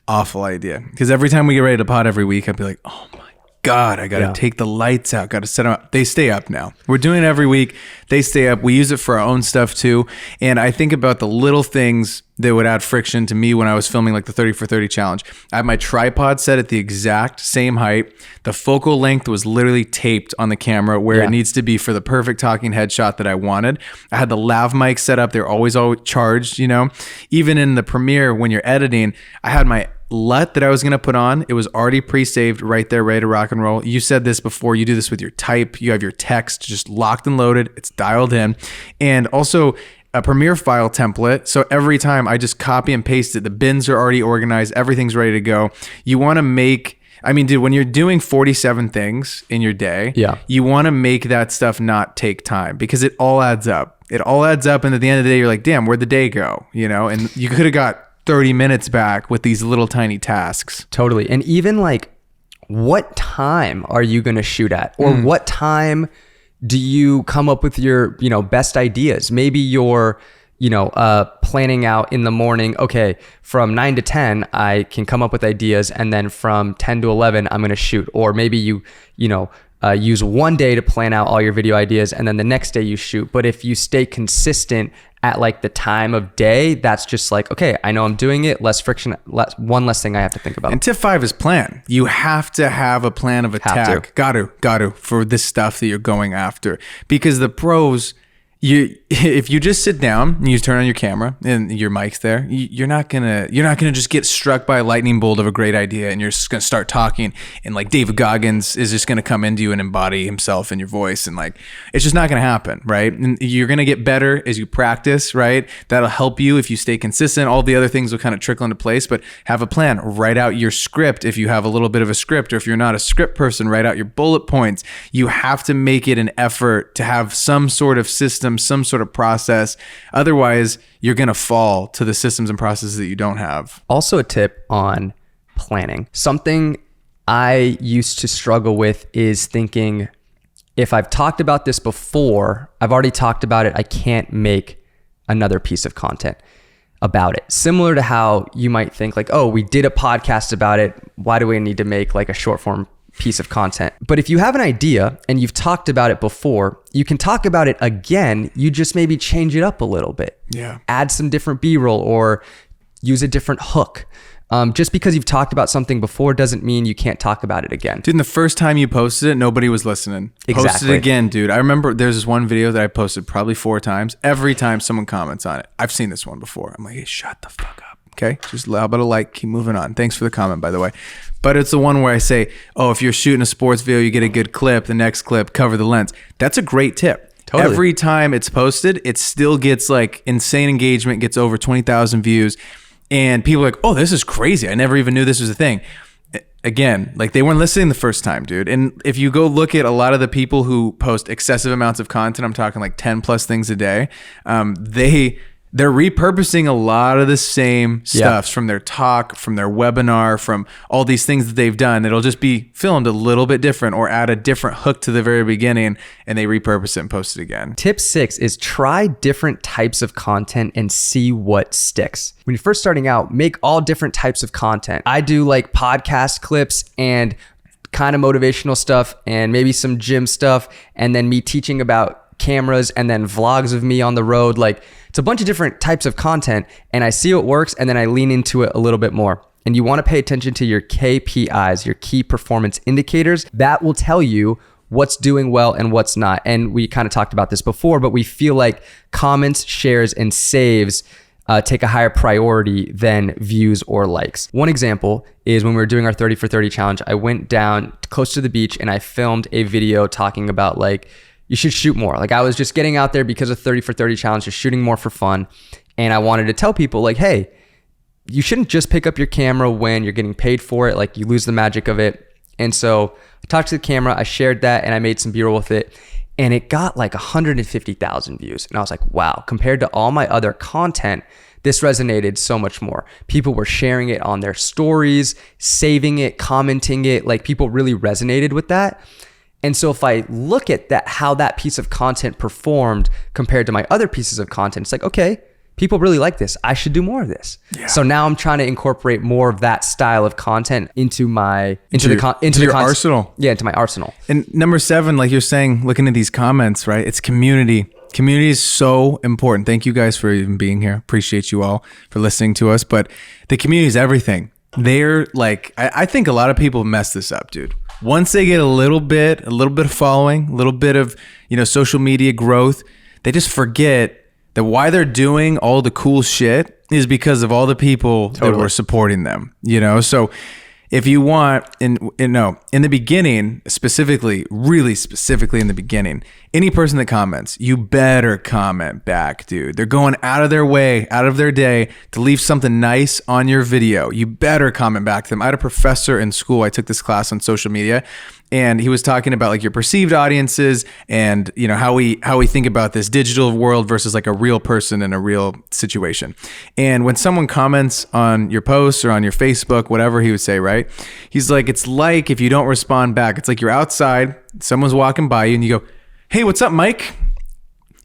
Awful idea. Because every time we get ready to pod every week, I'd be like, oh my God, I got to take the lights out. Got to set them up. They stay up now. We're doing it every week. They stay up. We use it for our own stuff too. And I think about the little things that would add friction to me when I was filming like the 30 for 30 challenge. I had my tripod set at the exact same height. The focal length was literally taped on the camera where it needs to be for the perfect talking headshot that I wanted. I had the lav mic set up. They're always charged, you know. Even in the Premiere when you're editing, I had my LUT that I was going to put on. It was already pre-saved right there, ready to rock and roll. You said this before. You do this with your type. You have your text just locked and loaded. It's dialed in. And also a Premiere file template. So every time I just copy and paste it, the bins are already organized. Everything's ready to go. You want to make, I mean, dude, when you're doing 47 things in your day, you want to make that stuff not take time because it all adds up. It all adds up. And at the end of the day, you're like, damn, where'd the day go? You know, and you could have got 30 minutes back with these little tiny tasks. Totally. And even like, what time are you going to shoot at? Or what time do you come up with your, you know, best ideas? Maybe you're, you know, planning out in the morning, okay, from 9 to 10, I can come up with ideas. And then from 10 to 11, I'm going to shoot. Or maybe you know, use one day to plan out all your video ideas and then the next day you shoot. But if you stay consistent at like the time of day, that's just like, okay, I know I'm doing it, less friction, one less thing I have to think about. And tip 5 is plan. You have to have a plan of attack. Got to for this stuff that you're going after. Because the pros, if you just sit down and you turn on your camera and your mic's there, you're not gonna just get struck by a lightning bolt of a great idea and you're just gonna start talking and like David Goggins is just gonna come into you and embody himself in your voice and like it's just not gonna happen, right? And you're gonna get better as you practice, right? That'll help you if you stay consistent. All the other things will kind of trickle into place, but have a plan. Write out your script if you have a little bit of a script, or if you're not a script person, write out your bullet points. You have to make it an effort to have some sort of system, some sort of process. Otherwise, you're going to fall to the systems and processes that you don't have. Also a tip on planning. Something I used to struggle with is thinking, if I've talked about this before, I've already talked about it, I can't make another piece of content about it. Similar to how you might think like, oh, we did a podcast about it. Why do we need to make like a short form piece of content? But if you have an idea and you've talked about it before, you can talk about it again. You just maybe change it up a little bit. Yeah. Add some different B-roll or use a different hook. Just because you've talked about something before doesn't mean you can't talk about it again. Dude, the first time you posted it, nobody was listening. Exactly. Post it again, dude. I remember there's this one video that I posted probably 4 times. Every time someone comments on it, I've seen this one before. I'm like, hey, shut the fuck up. Okay, just how about a like, keep moving on. Thanks for the comment, by the way. But it's the one where I say, oh, if you're shooting a sports video, you get a good clip, the next clip, cover the lens. That's a great tip. Totally. Every time it's posted, it still gets like insane engagement, gets over 20,000 views. And people are like, oh, this is crazy. I never even knew this was a thing. Again, like they weren't listening the first time, dude. And if you go look at a lot of the people who post excessive amounts of content, I'm talking like 10 plus things a day, they're repurposing a lot of the same stuff from their talk, from their webinar, from all these things that they've done. It'll just be filmed a little bit different or add a different hook to the very beginning and they repurpose it and post it again. Tip 6 is try different types of content and see what sticks. When you're first starting out, make all different types of content. I do like podcast clips and kind of motivational stuff and maybe some gym stuff and then me teaching about cameras and then vlogs of me on the road. Like it's a bunch of different types of content and I see what works and then I lean into it a little bit more. And you want to pay attention to your KPIs, your key performance indicators. That will tell you what's doing well and what's not. And we kind of talked about this before, but we feel like comments, shares, and saves take a higher priority than views or likes. One example is when we were doing our 30 for 30 challenge, I went down close to the beach and I filmed a video talking about like, you should shoot more. Like I was just getting out there because of 30 for 30 challenge, just shooting more for fun. And I wanted to tell people like, hey, you shouldn't just pick up your camera when you're getting paid for it. Like you lose the magic of it. And so I talked to the camera, I shared that, and I made some B-roll with it. And it got like 150,000 views. And I was like, wow, compared to all my other content, this resonated so much more. People were sharing it on their stories, saving it, commenting it. Like people really resonated with that. And so if I look at that, how that piece of content performed compared to my other pieces of content, it's like, okay, people really like this. I should do more of this. Yeah. So now I'm trying to incorporate more of that style of content into my your arsenal. Yeah, into my arsenal. And number 7, like you're saying, looking at these comments, right? It's community. Community is so important. Thank you guys for even being here. Appreciate you all for listening to us. But the community is everything. They're like, I think a lot of people mess this up, dude. Once they get a little bit of following, a little bit of, social media growth, they just forget that why they're doing all the cool shit is because of all the people that were supporting them, So if you want, in the beginning, really specifically in the beginning, any person that comments, you better comment back, dude. They're going out of their way, out of their day to leave something nice on your video. You better comment back to them. I had a professor in school. I took this class on social media, and he was talking about like your perceived audiences and how we think about this digital world versus like a real person in a real situation. And when someone comments on your posts or on your Facebook, whatever he would say, right? He's like, it's like if you don't respond back, it's like you're outside, someone's walking by you and you go, "Hey, what's up, Mike?"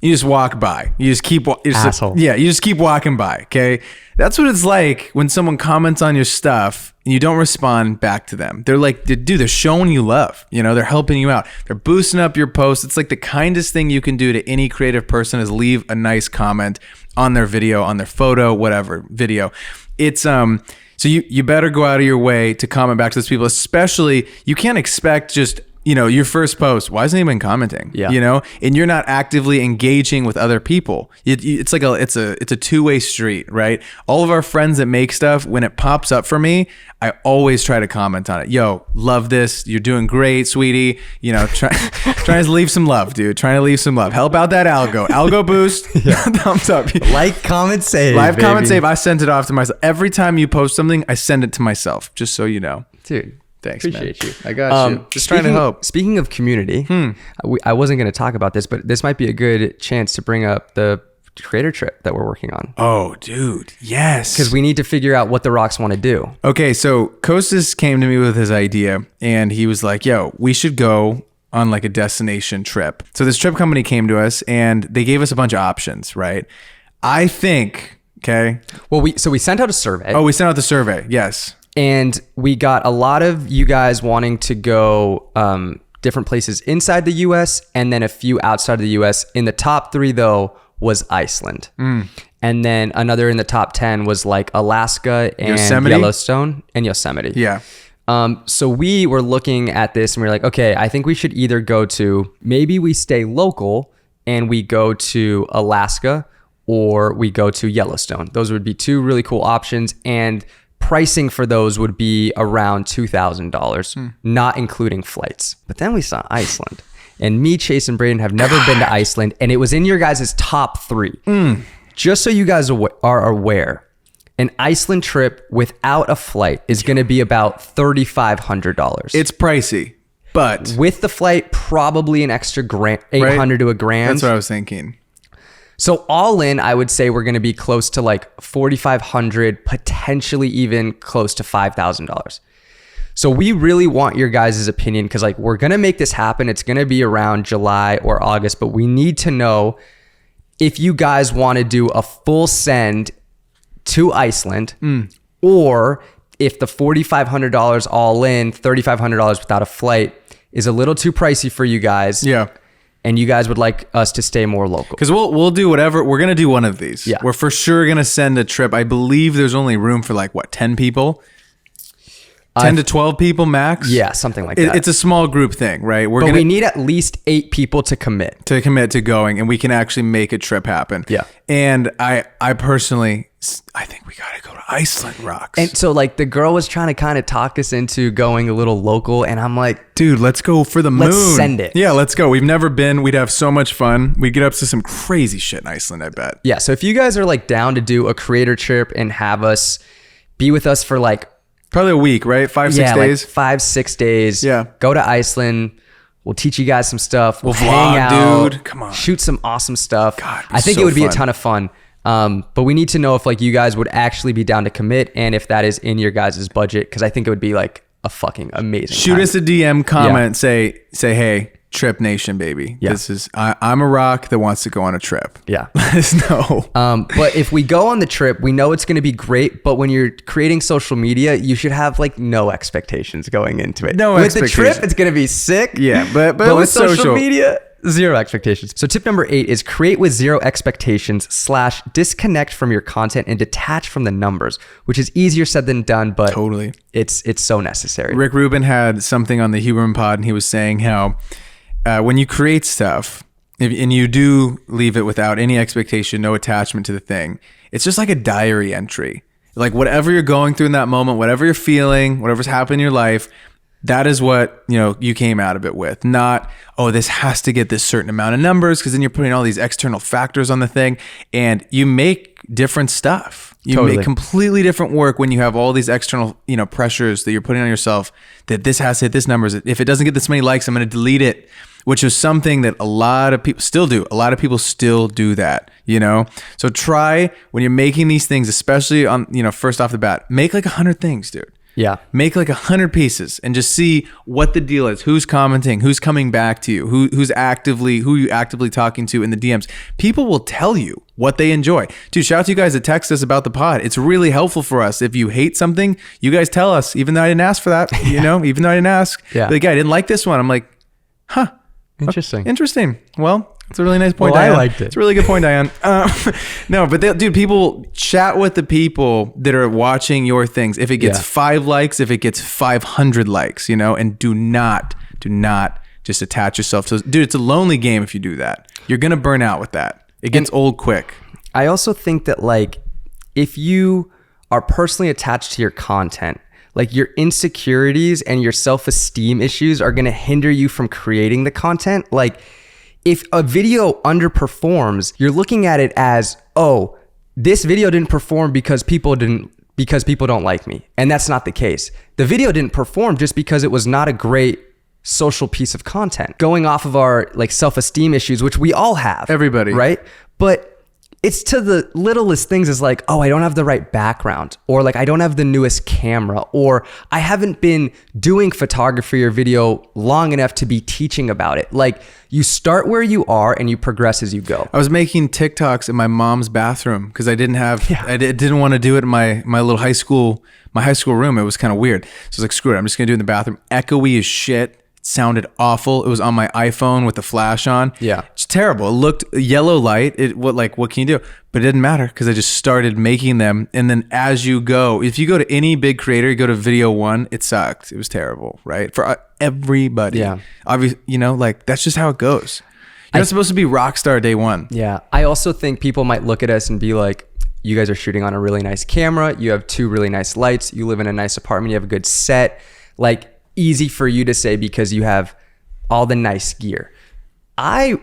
You just walk by. You just keep asshole. You just keep walking by. Okay, that's what it's like when someone comments on your stuff and you don't respond back to them. They're like, dude, they're showing you love. They're helping you out. They're boosting up your posts. It's like the kindest thing you can do to any creative person is leave a nice comment on their video, on their photo, whatever video. It's so you better go out of your way to comment back to those people. Especially, you can't expect just your first post, why isn't anyone commenting? Yeah. And you're not actively engaging with other people. It's like it's a two-way street, right? All of our friends that make stuff, when it pops up for me, I always try to comment on it. Yo, love this. You're doing great, sweetie. Trying to leave some love, dude. Trying to leave some love. Help out that algo boost. Thumbs up. Like, comment, save. Comment, save. I sent it off to myself. Every time you post something, I send it to myself, just so you know. Dude. Thanks, appreciate man. you. I got you. Just trying to help. Speaking of community, I wasn't going to talk about this, but this might be a good chance to bring up the creator trip that we're working on. Oh, dude. Yes. Because we need to figure out what the Rocks want to do. Okay, so Kostas came to me with his idea, and he was like, yo, we should go on like a destination trip. So this trip company came to us, and they gave us a bunch of options, right? I think, okay. Well, we sent out a survey. Oh, we sent out the survey. Yes. And we got a lot of you guys wanting to go different places inside the US and then a few outside of the US. In the top 3, though, was Iceland. And then another in the top 10 was like Alaska and Yellowstone and Yosemite. Yeah. So we were looking at this and we were like, okay, I think we should either maybe we stay local and we go to Alaska, or we go to Yellowstone. Those would be 2 really cool options. And pricing for those would be around $2,000, not including flights. But then we saw Iceland. And me, Chase, and Braden have never been to Iceland. And it was in your guys' top 3. Just so you guys are aware, an Iceland trip without a flight is going to be about $3,500. It's pricey, but with the flight, probably an extra $800 to $1,000. That's what I was thinking. So all in, I would say we're going to be close to like $4,500, potentially even close to $5,000. So we really want your guys' opinion, because like we're going to make this happen. It's going to be around July or August, but we need to know if you guys want to do a full send to Iceland, or if the $4,500 all in, $3,500 without a flight is a little too pricey for you guys. Yeah. And you guys would like us to stay more local. Because we'll do whatever. We're going to do one of these. Yeah. We're for sure going to send a trip. I believe there's only room for like, 10 people? 10 to 12 people max. Yeah, something like that. It's a small group thing, right? We need at least 8 people to commit to going, and we can actually make a trip happen. Yeah. And I personally, I think we gotta go to Iceland rocks. And so like the girl was trying to kind of talk us into going a little local, and I'm like, dude, let's go for the moon. Let's send it. Yeah, let's go. We've never been. We'd have so much fun. We'd get up to some crazy shit in Iceland, I bet. Yeah, so if you guys are like down to do a creator trip and have us be with us for like probably a week, right? 5-6 days. Like 5-6 days. Yeah. Go to Iceland. We'll teach you guys some stuff. We'll hang vlog, out, dude. Come on. Shoot some awesome stuff. God, I think so it would be a fun. ton of fun. But we need to know if like you guys would actually be down to commit, and if that is in your guys' budget, because I think it would be like a fucking amazing Shoot time. us a DM, comment, say, hey, Trip Nation, baby. Yeah. This is I'm a rock that wants to go on a trip. Yeah. Let us know. But if we go on the trip, we know it's going to be great. But when you're creating social media, you should have like no expectations going into it. No with expectations. the trip, it's going to be sick. Yeah, but with with social media, zero expectations. So tip number 8 is create with zero expectations / disconnect from your content and detach from the numbers, which is easier said than done, but Totally. it's so necessary. Rick Rubin had something on the Human Pod, and he was saying how when you create stuff and you do leave it without any expectation, no attachment to the thing, it's just like a diary entry. Like whatever you're going through in that moment, whatever you're feeling, whatever's happened in your life, that is what, you came out of it with. Not, oh, this has to get this certain amount of numbers, because then you're putting all these external factors on the thing, and you make different stuff. You Totally. make completely different work when you have all these external, pressures that you're putting on yourself, that this has to hit this numbers. If it doesn't get this many likes, I'm going to delete it, which is something that a lot of people still do. A lot of people still do that, So try, when you're making these things, especially on, first off the bat, make like 100 things, dude. Yeah. Make like 100 pieces and just see what the deal is. Who's commenting? Who's coming back to you? Who you actively talking to in the DMs? People will tell you what they enjoy. Dude, shout out to you guys that text us about the pod. It's really helpful for us. If you hate something, you guys tell us, even though I didn't ask for that, even though I didn't ask. Yeah. Like, I didn't like this one. I'm like, huh. Interesting. Well, it's a really nice point, Diane. I liked it. It's a really good point, Diane. No, but dude, people chat with the people that are watching your things. If it gets 5 likes, if it gets 500 likes, and do not just attach yourself to, dude, it's a lonely game if you do that. You're going to burn out with that. It gets old quick. I also think that like, if you are personally attached to your content, like your insecurities and your self-esteem issues are going to hinder you from creating the content. Like, if a video underperforms, you're looking at it as, oh, this video didn't perform because people don't like me. And that's not the case. The video didn't perform just because it was not a great social piece of content. Going off of our like self-esteem issues, which we all have. Everybody. Right? But it's to the littlest things, is like, oh, I don't have the right background, or like I don't have the newest camera, or I haven't been doing photography or video long enough to be teaching about it. Like, you start where you are and you progress as you go. I was making TikToks in my mom's bathroom because I didn't want to do it in my little high school room. It was kind of weird. So I was like, screw it, I'm just gonna do it in the bathroom. Echoey as shit. It sounded awful. It was on my iPhone with the flash on. Yeah. It's terrible. It looked yellow light. What can you do? But it didn't matter because I just started making them. And then as you go, if you go to any big creator, you go to video 1, it sucked. It was terrible, right? For everybody. Yeah. Obviously, like that's just how it goes. You're not supposed to be rock star day 1. Yeah. I also think people might look at us and be like, you guys are shooting on a really nice camera. You have 2 really nice lights. You live in a nice apartment. You have a good set. Like, easy for you to say because you have all the nice gear. I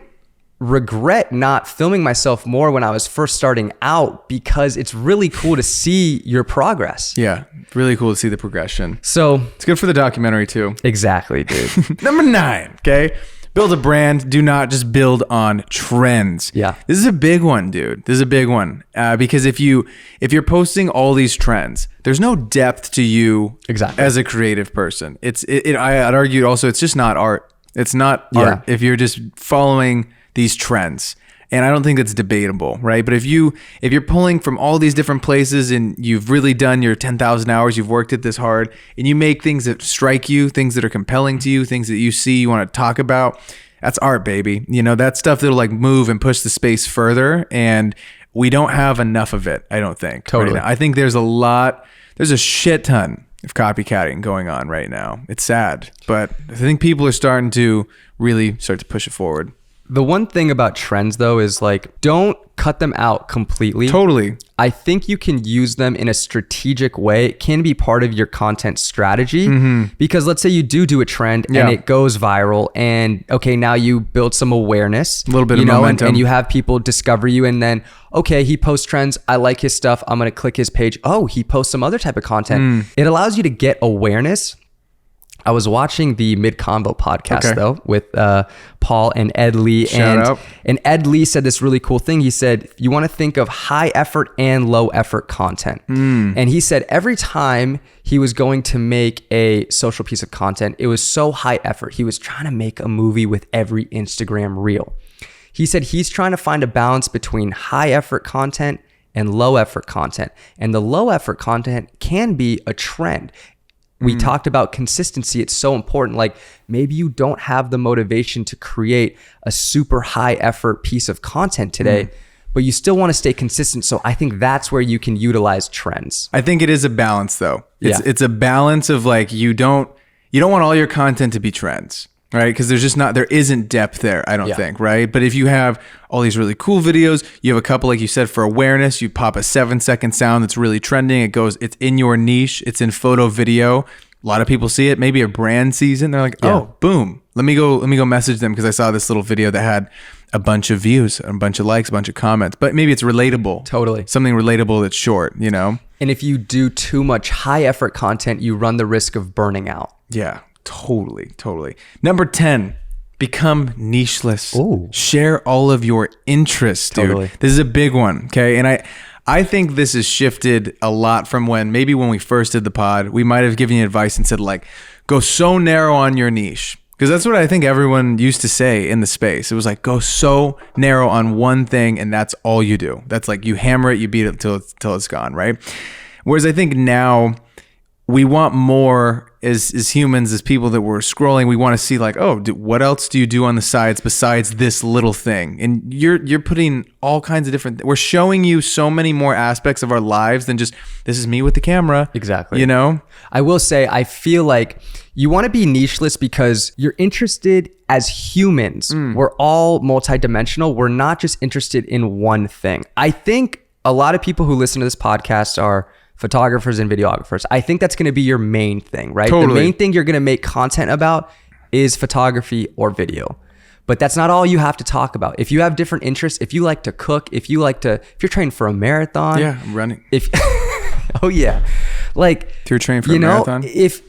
regret not filming myself more when I was first starting out, because it's really cool to see your progress. Yeah, really cool to see the progression. So it's good for the documentary too. Exactly, dude. Number 9, okay? Build a brand. Do not just build on trends. Yeah. This is a big one, dude. This is a big one. Because if you're posting all these trends, there's no depth to you as a creative person. I'd argue also it's just not art. It's not art if you're just following these trends. And I don't think that's debatable, right? But if you're pulling from all these different places and you've really done your 10,000 hours, you've worked at this hard, and you make things that strike you, things that are compelling to you, things that you see you want to talk about, that's art, baby. That's stuff that'll like move and push the space further. And we don't have enough of it, I don't think. Totally. Right now. I think there's a shit ton of copycatting going on right now. It's sad, but I think people are starting to really start to push it forward. The one thing about trends though is like, don't cut them out completely. Totally. I think you can use them in a strategic way. It can be part of your content strategy because let's say you do a trend and it goes viral and okay, now you build some awareness, a little bit of momentum, and you have people discover you, and then okay, he posts trends. I like his stuff. I'm going to click his page. Oh, he posts some other type of content. It allows you to get awareness. I was watching the Mid Combo podcast though with Paul and Ed Lee. Shout out. And Ed Lee said this really cool thing. He said, you want to think of high effort and low effort content. And he said every time he was going to make a social piece of content, it was so high effort. He was trying to make a movie with every Instagram reel. He said he's trying to find a balance between high effort content and low effort content. And the low effort content can be a trend. We talked about consistency. It's so important. Like maybe you don't have the motivation to create a super high effort piece of content today, but you still want to stay consistent. So I think that's where you can utilize trends. I think it is a balance though. It's a balance of like, you don't want all your content to be trends, right? Because there isn't depth there, I don't think, right? But if you have all these really cool videos, you have a couple, like you said, for awareness, you pop a 7-second sound that's really trending. It's in your niche. It's in photo video. A lot of people see it. Maybe a brand sees it and they're like, oh, boom. Let me go message them because I saw this little video that had a bunch of views, a bunch of likes, a bunch of comments. But maybe it's relatable. Totally. Something relatable that's short, you know? And if you do too much high effort content, you run the risk of burning out. Yeah, totally. Number 10. Become nicheless. Ooh. Share all of your interests, dude. Totally. This is a big one, okay? And I think this has shifted a lot from when we first did the pod, we might have given you advice and said like, go so narrow on your niche. Because that's what I think everyone used to say in the space. It was like, go so narrow on one thing and that's all you do. That's like, you hammer it, you beat it till it's gone, right? Whereas I think now we want more as humans, as people that were scrolling, we want to see like, oh, what else do you do on the sides besides this little thing? And you're putting all kinds of different, we're showing you so many more aspects of our lives than just, this is me with the camera. Exactly. You know? I will say, I feel like you want to be nicheless because you're interested as humans. We're all multidimensional. We're not just interested in one thing. I think a lot of people who listen to this podcast are photographers and videographers. I think that's going to be your main thing, right? Totally. The main thing you're going to make content about is photography or video. But that's not all you have to talk about. If you have different interests, if you like to cook, if you're training for a marathon. Yeah, I'm running. Oh yeah. Like, if you're training for a marathon. If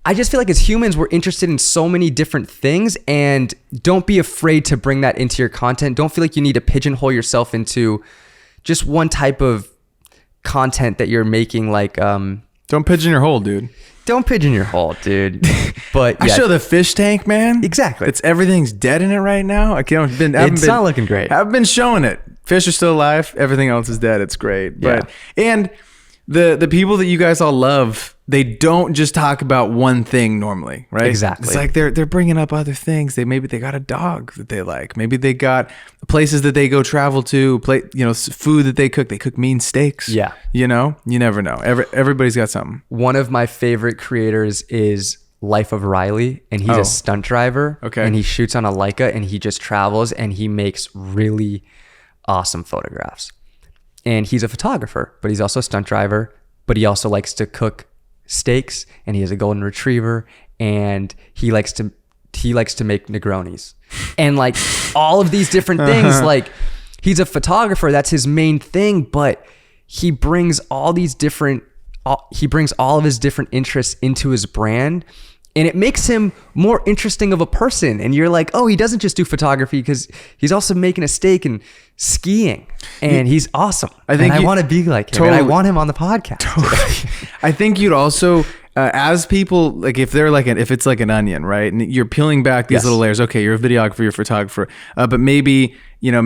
I just feel like as humans, we're interested in so many different things, and don't be afraid to bring that into your content. Don't feel like you need to pigeonhole yourself into just one type of content that you're making. Like don't pigeon your hole, dude. Don't pigeon your hole, dude. But I show the fish tank, man. Exactly. Everything's dead in it right now. It's not looking great. I've been showing it. Fish are still alive. Everything else is dead. It's great. But and the people that you guys all love, they don't just talk about one thing normally, right? Exactly. It's like they're bringing up other things. Maybe they got a dog that they like. Maybe they got places that they go travel to, food that they cook. They cook mean steaks. Yeah. You know, you never know. Everybody's got something. One of my favorite creators is Life of Riley, and he's a stunt driver. Okay. And he shoots on a Leica, and he just travels and he makes really awesome photographs. And he's a photographer, but he's also a stunt driver, but he also likes to cook steaks, and he has a golden retriever, and he likes to make Negronis, and like all of these different things. Like, he's a photographer, that's his main thing, but he brings all of his different interests into his brand, and it makes him more interesting of a person. And you're like, oh, he doesn't just do photography, because he's also making a steak and skiing, and he's awesome. I want to be like him. Totally. And I want him on the podcast. Totally. I think you'd also, as people, like if it's like an onion, right? And you're peeling back these little layers. Okay, you're a videographer, you're a photographer, but maybe you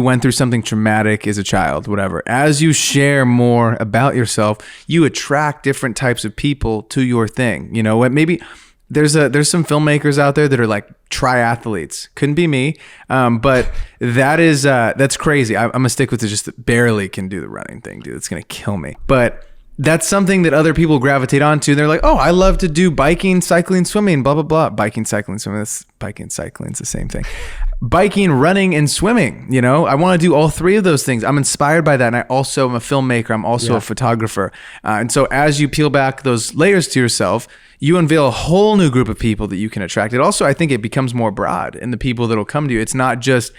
went through something traumatic as a child, whatever. As you share more about yourself, you attract different types of people to your thing. You know what? Maybe there's some filmmakers out there that are like triathletes. Couldn't be me, but that's crazy. I'm gonna stick with it. Just barely can do the running thing, dude. It's gonna kill me. But that's something that other people gravitate onto. They're like, oh, I love to do biking, cycling, swimming, blah, blah, blah. Biking, cycling, swimming. That's biking, cycling. It's the same thing. Biking, running, and swimming. You know, I want to do all three of those things. I'm inspired by that. And I also am a filmmaker. I'm also a photographer. And so as you peel back those layers to yourself, you unveil a whole new group of people that you can attract. It also, I think it becomes more broad in the people that'll come to you. It's not just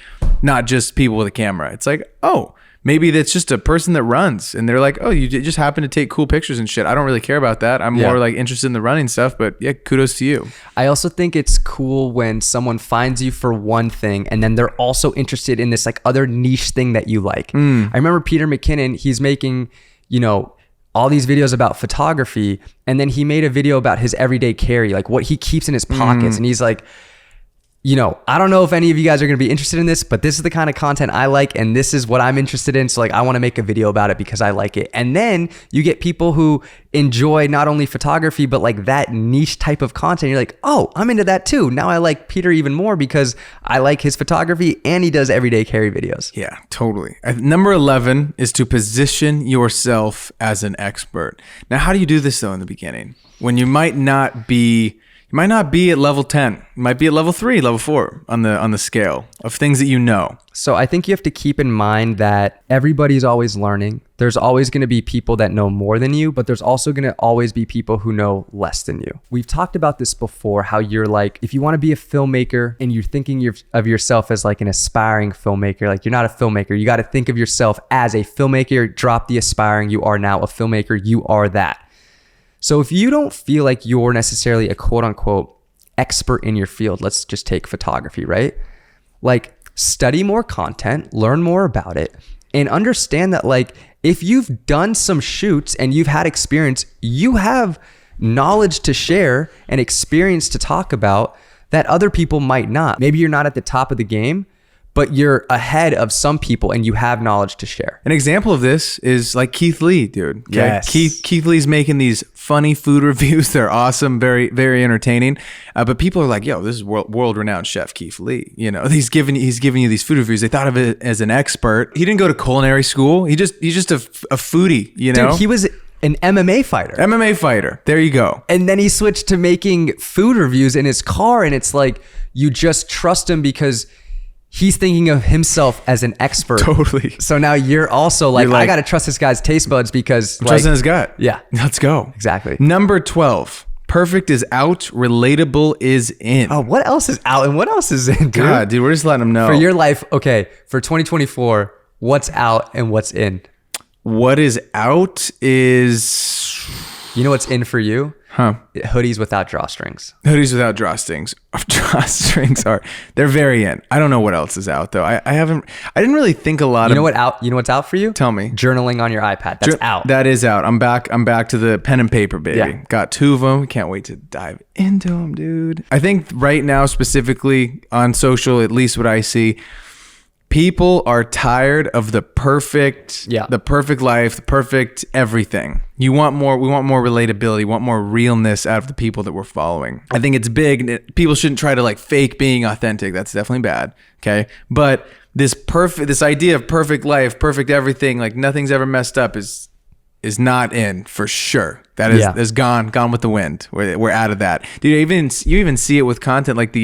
people with a camera. It's like, oh, maybe that's just a person that runs and they're like, oh, you just happen to take cool pictures and shit. I don't really care about that. I'm more like interested in the running stuff, but yeah, kudos to you. I also think it's cool when someone finds you for one thing and then they're also interested in this like other niche thing that you like. I remember Peter McKinnon, he's making, you know, all these videos about photography, and then he made a video about his everyday carry, like what he keeps in his pockets. And he's like, you know, I don't know if any of you guys are going to be interested in this, but this is the kind of content I like and this is what I'm interested in. So like, I want to make a video about it because I like it. And then you get people who enjoy not only photography, but like that niche type of content. You're like, oh, I'm into that too. Now I like Peter even more because I like his photography and he does everyday carry videos. Yeah, totally. Number 11 is to position yourself as an expert. Now, how do you do this though in the beginning? When you might not be at level 10. You might be at level 3, level 4 on the scale of things that you know. So I think you have to keep in mind that everybody's always learning. There's always going to be people that know more than you, but there's also going to always be people who know less than you. We've talked about this before, how you're like, if you want to be a filmmaker and you're thinking of yourself as like an aspiring filmmaker, like you're not a filmmaker, you got to think of yourself as a filmmaker. Drop the aspiring. You are now a filmmaker. You are that. So if you don't feel like you're necessarily a quote unquote expert in your field, let's just take photography, right? Like study more content, learn more about it, and understand that like if you've done some shoots and you've had experience, you have knowledge to share and experience to talk about that other people might not. Maybe you're not at the top of the game, but you're ahead of some people and you have knowledge to share. An example of this is like Keith Lee, dude. Okay? Yes. Keith Lee's making these funny food reviews. They're awesome, very, very entertaining. But people are like, yo, this is world-renowned chef Keith Lee. You know, he's giving you these food reviews. They thought of it as an expert. He didn't go to culinary school. He's just a foodie, you know? Dude, he was an MMA fighter. MMA fighter. There you go. And then he switched to making food reviews in his car. And it's like, you just trust him because he's thinking of himself as an expert. Totally. So now you're also like, I got to trust this guy's taste buds because trust in his gut. Yeah. Let's go. Exactly. Number 12. Perfect is out. Relatable is in. Oh, what else is out and what else is in, dude? God, dude, we're just letting them know. For your life, okay, for 2024, what's out and what's in? What is out is... You know what's in for you? Huh? Hoodies without drawstrings. Hoodies without drawstrings. Drawstrings they're very in. I don't know what else is out though. I didn't really think a lot. You know what's out for you? Tell me. Journaling on your iPad. That's out. That is out. I'm back to the pen and paper, baby. Yeah. Got 2 of them. Can't wait to dive into them, dude. I think right now, specifically on social, at least what I see, people are tired of the perfect life, the perfect everything. We want more relatability, want more realness out of the people that we're following. I think it's big. People shouldn't try to like fake being authentic. That's definitely bad. Okay. But this idea of perfect life, perfect everything, like nothing's ever messed up is not in for sure. That is gone with the wind. We're out of that. Dude, you even see it with content like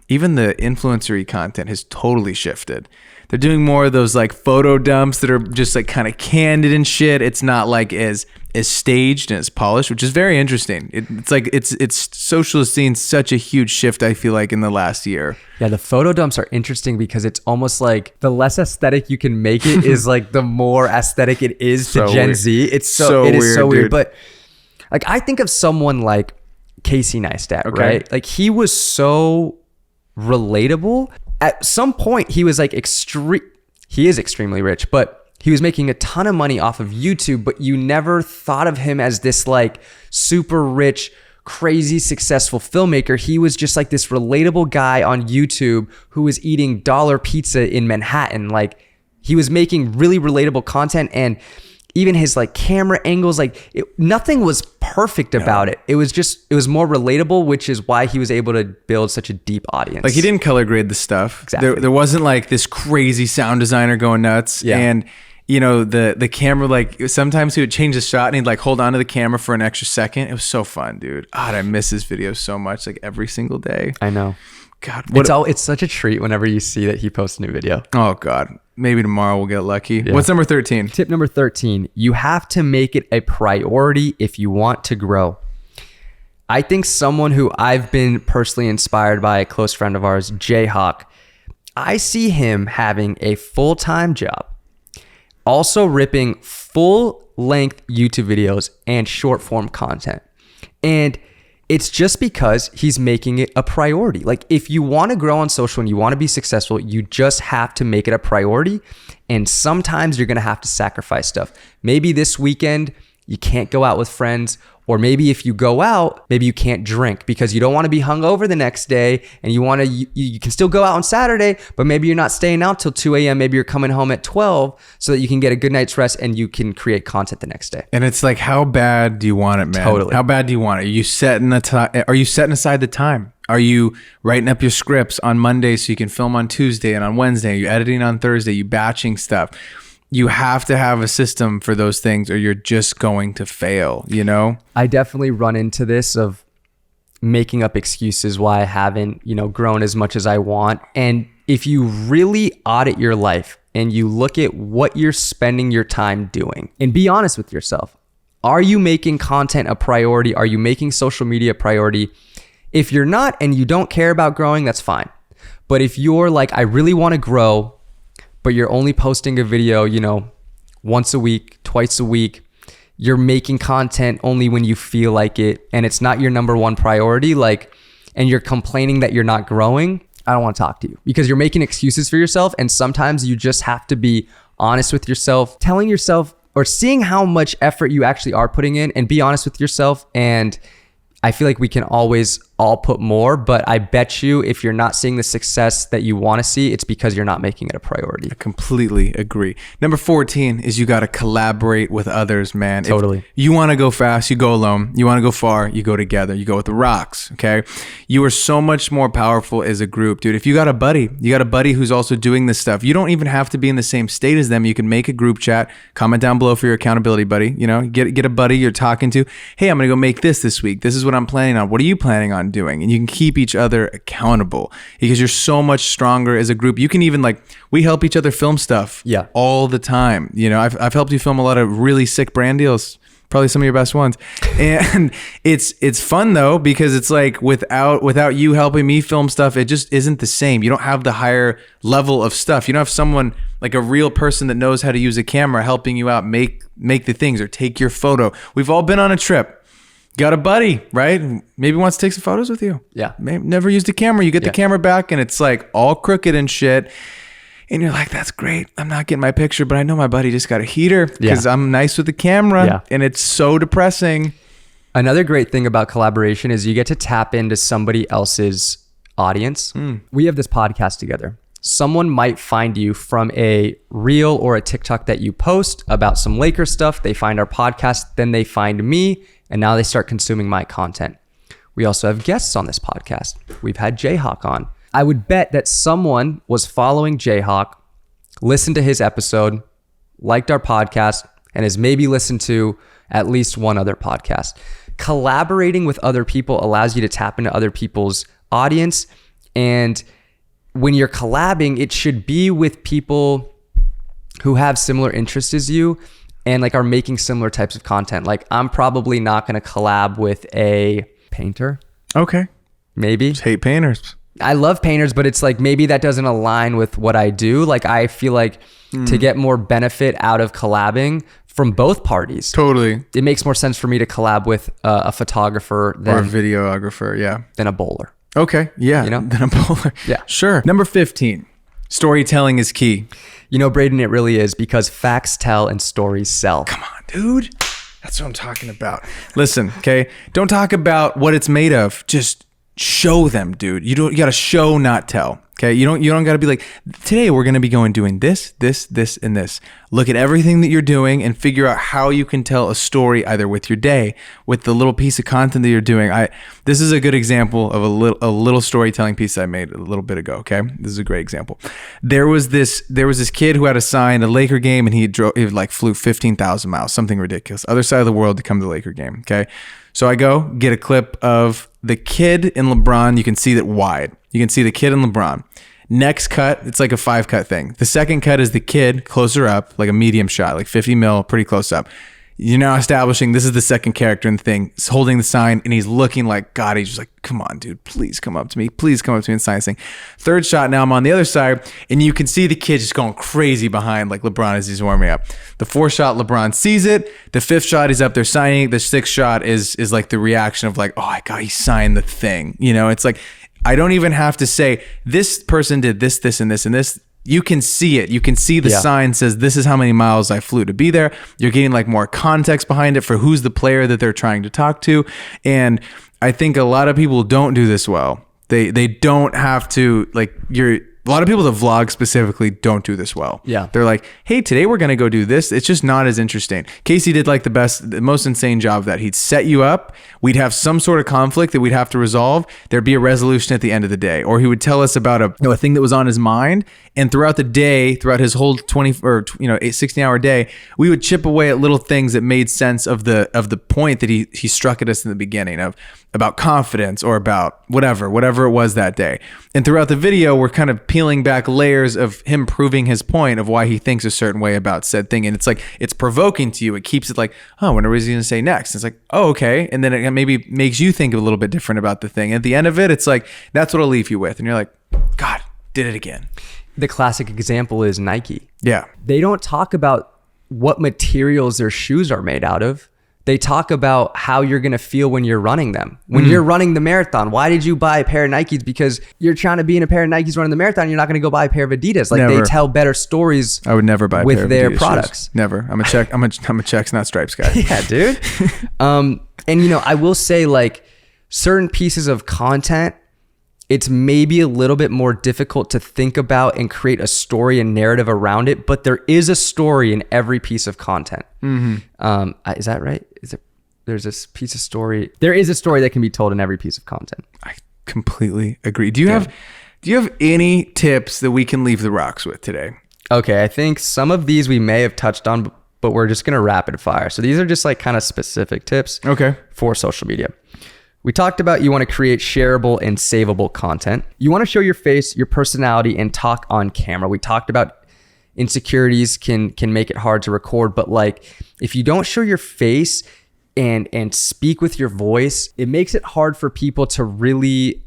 even the influencer-y content has totally shifted. They're doing more of those like photo dumps that are just like kind of candid and shit. It's not like as staged and as polished, which is very interesting. It's like it's social has seen such a huge shift, I feel like, in the last year. Yeah, the photo dumps are interesting because it's almost like the less aesthetic you can make it is like the more aesthetic it is to Gen weird. Z. It is so weird. But like I think of someone like Casey Neistat, right? Like he was so relatable. At some point he was like he is extremely rich, but he was making a ton of money off of YouTube, but you never thought of him as this like super rich, crazy successful filmmaker. He was just like this relatable guy on YouTube who was eating dollar pizza in Manhattan. Like he was making really relatable content, and even his like camera angles, like nothing was perfect about it. It was more relatable, which is why he was able to build such a deep audience. Like he didn't color grade the stuff. Exactly. There wasn't like this crazy sound designer going nuts. Yeah. And you know, the camera, like sometimes he would change the shot and he'd like hold on to the camera for an extra second. It was so fun, dude. God, I miss his videos so much, like every single day. I know. God, It's such a treat whenever you see that he posts a new video. Oh God, maybe tomorrow we'll get lucky. Yeah. What's number 13? Tip number 13, you have to make it a priority if you want to grow. I think someone who I've been personally inspired by, a close friend of ours, Jayhawk, I see him having a full-time job, also ripping full-length YouTube videos and short-form content. And it's just because he's making it a priority. Like if you want to grow on social and you want to be successful, you just have to make it a priority. And sometimes you're going to have to sacrifice stuff. Maybe this weekend you can't go out with friends, or maybe if you go out, maybe you can't drink because you don't want to be hungover the next day, and you can still go out on Saturday, but maybe you're not staying out till 2 a.m. Maybe you're coming home at 12 so that you can get a good night's rest and you can create content the next day. And it's like, how bad do you want it, man? Totally. How bad do you want it? Are you setting aside the time? Are you writing up your scripts on Monday so you can film on Tuesday, and on Wednesday? Are you editing on Thursday? You batching stuff? You have to have a system for those things or you're just going to fail, you know? I definitely run into this of making up excuses why I haven't, grown as much as I want. And if you really audit your life and you look at what you're spending your time doing and be honest with yourself, are you making content a priority? Are you making social media a priority? If you're not and you don't care about growing, that's fine. But if you're like, I really want to grow, but you're only posting a video, once a week, twice a week, you're making content only when you feel like it, and it's not your number one priority, and you're complaining that you're not growing, I don't want to talk to you because you're making excuses for yourself. And sometimes you just have to be honest with yourself, telling yourself or seeing how much effort you actually are putting in, and be honest with yourself. And I feel like we can always all put more, but I bet you if you're not seeing the success that you want to see, it's because you're not making it a priority. I completely agree. Number 14 is you got to collaborate with others, man. Totally. If you want to go fast, you go alone. You want to go far, you go together. You go with the rocks, okay? You are so much more powerful as a group, dude. If you got a buddy who's also doing this stuff, you don't even have to be in the same state as them. You can make a group chat, comment down below for your accountability buddy, get a buddy you're talking to. Hey, I'm going to go make this week. This is what I'm planning on. What are you planning on doing? And you can keep each other accountable because you're so much stronger as a group. You can even we help each other film stuff all the time. I've helped you film a lot of really sick brand deals, probably some of your best ones. And it's fun though, because it's like without you helping me film stuff, it just isn't the same. You don't have the higher level of stuff. You don't have someone like a real person that knows how to use a camera helping you out, make the things or take your photo. We've all been on a trip. Got a buddy, right? Maybe wants to take some photos with you. Yeah. Maybe never used a camera. You get the camera back and it's like all crooked and shit. And you're like, that's great. I'm not getting my picture, but I know my buddy just got a heater because I'm nice with the camera. Yeah. And it's so depressing. Another great thing about collaboration is you get to tap into somebody else's audience. We have this podcast together. Someone might find you from a reel or a TikTok that you post about some Lakers stuff. They find our podcast, then they find me, and now they start consuming my content. We also have guests on this podcast. We've had Jayhawk on. I would bet that someone was following Jayhawk, listened to his episode, liked our podcast, and has maybe listened to at least one other podcast. Collaborating with other people allows you to tap into other people's audience. And when you're collabing, it should be with people who have similar interests as you and are making similar types of content. I'm probably not going to collab with a painter. Okay. Maybe. Just hate painters. I love painters, but it's maybe that doesn't align with what I do. I feel like to get more benefit out of collabing from both parties. Totally. It makes more sense for me to collab with a photographer or a videographer, than a bowler. Okay, yeah, than a bowler. Yeah. Sure. Number 15, storytelling is key. Braden, it really is, because facts tell and stories sell. Come on, dude. That's what I'm talking about. Listen, okay? Don't talk about what it's made of. Just show them, dude. You got to show, not tell. Okay, you don't got to be like, today we're going to be doing this, and this. Look at everything that you're doing and figure out how you can tell a story either with your day, with the little piece of content that you're doing. This is a good example of a little storytelling piece I made a little bit ago. Okay, this is a great example. There was this kid who had a sign, a Laker game, and he like flew 15,000 miles, something ridiculous, other side of the world to come to the Laker game. Okay, so I go get a clip of the kid in LeBron. You can see that wide. You can see the kid in LeBron. Next cut, it's like a 5-cut thing. The second cut is the kid closer up, like a medium shot, like 50 mil, pretty close up. You're now establishing this is the second character in the thing. He's holding the sign and he's looking like God. He's just like, come on, dude, please come up to me. Please come up to me and sign this thing. Third shot, now I'm on the other side and you can see the kid just going crazy behind like LeBron as he's warming up. The fourth shot, LeBron sees it. The fifth shot, he's up there signing. The sixth shot is like the reaction of like, oh my God, he signed the thing. You know, it's like, I don't even have to say this person did this, this, and this, and this. You can see it. You can see the sign says, this is how many miles I flew to be there. You're getting like more context behind it for who's the player that they're trying to talk to. And I think a lot of people don't do this well. They don't have to, like, a lot of people that vlog specifically don't do this well. Yeah. They're like, hey, today we're going to go do this. It's just not as interesting. Casey did like the most insane job of that. He'd set you up. We'd have some sort of conflict that we'd have to resolve. There'd be a resolution at the end of the day. Or he would tell us about a thing that was on his mind. And throughout the day, throughout his whole 16-hour day, we would chip away at little things that made sense of the point that he struck at us in the beginning about confidence or about whatever it was that day. And throughout the video, we're kind of peeling back layers of him proving his point of why he thinks a certain way about said thing. And it's like, it's provoking to you. It keeps it like, oh, what is he going to say next? And it's like, oh, okay. And then it maybe makes you think a little bit different about the thing. At the end of it, it's like, that's what it'll leave you with. And you're like, God, did it again. The classic example is Nike. Yeah. They don't talk about what materials their shoes are made out of. They talk about how you're going to feel when you're running them. When you're running the marathon, why did you buy a pair of Nikes? Because you're trying to be in a pair of Nikes running the marathon. You're not going to go buy a pair of Adidas. Like never. They tell better stories. I would never buy a with pair of their Adidas products. Shoes. Never. I'm a checks, not stripes guy. Yeah, dude. And you know, I will say like certain pieces of content, it's maybe a little bit more difficult to think about and create a story and narrative around it, but there is a story in every piece of content. Is that right? There's this piece of story. There is a story that can be told in every piece of content. I completely agree. Do you have any tips that we can leave the rocks with today? Okay, I think some of these we may have touched on, but we're just gonna rapid fire. So these are just like kind of specific tips. Okay. For social media. We talked about you want to create shareable and savable content. You want to show your face, your personality, and talk on camera. We talked about insecurities can make it hard to record, but like if you don't show your face and speak with your voice, it makes it hard for people to really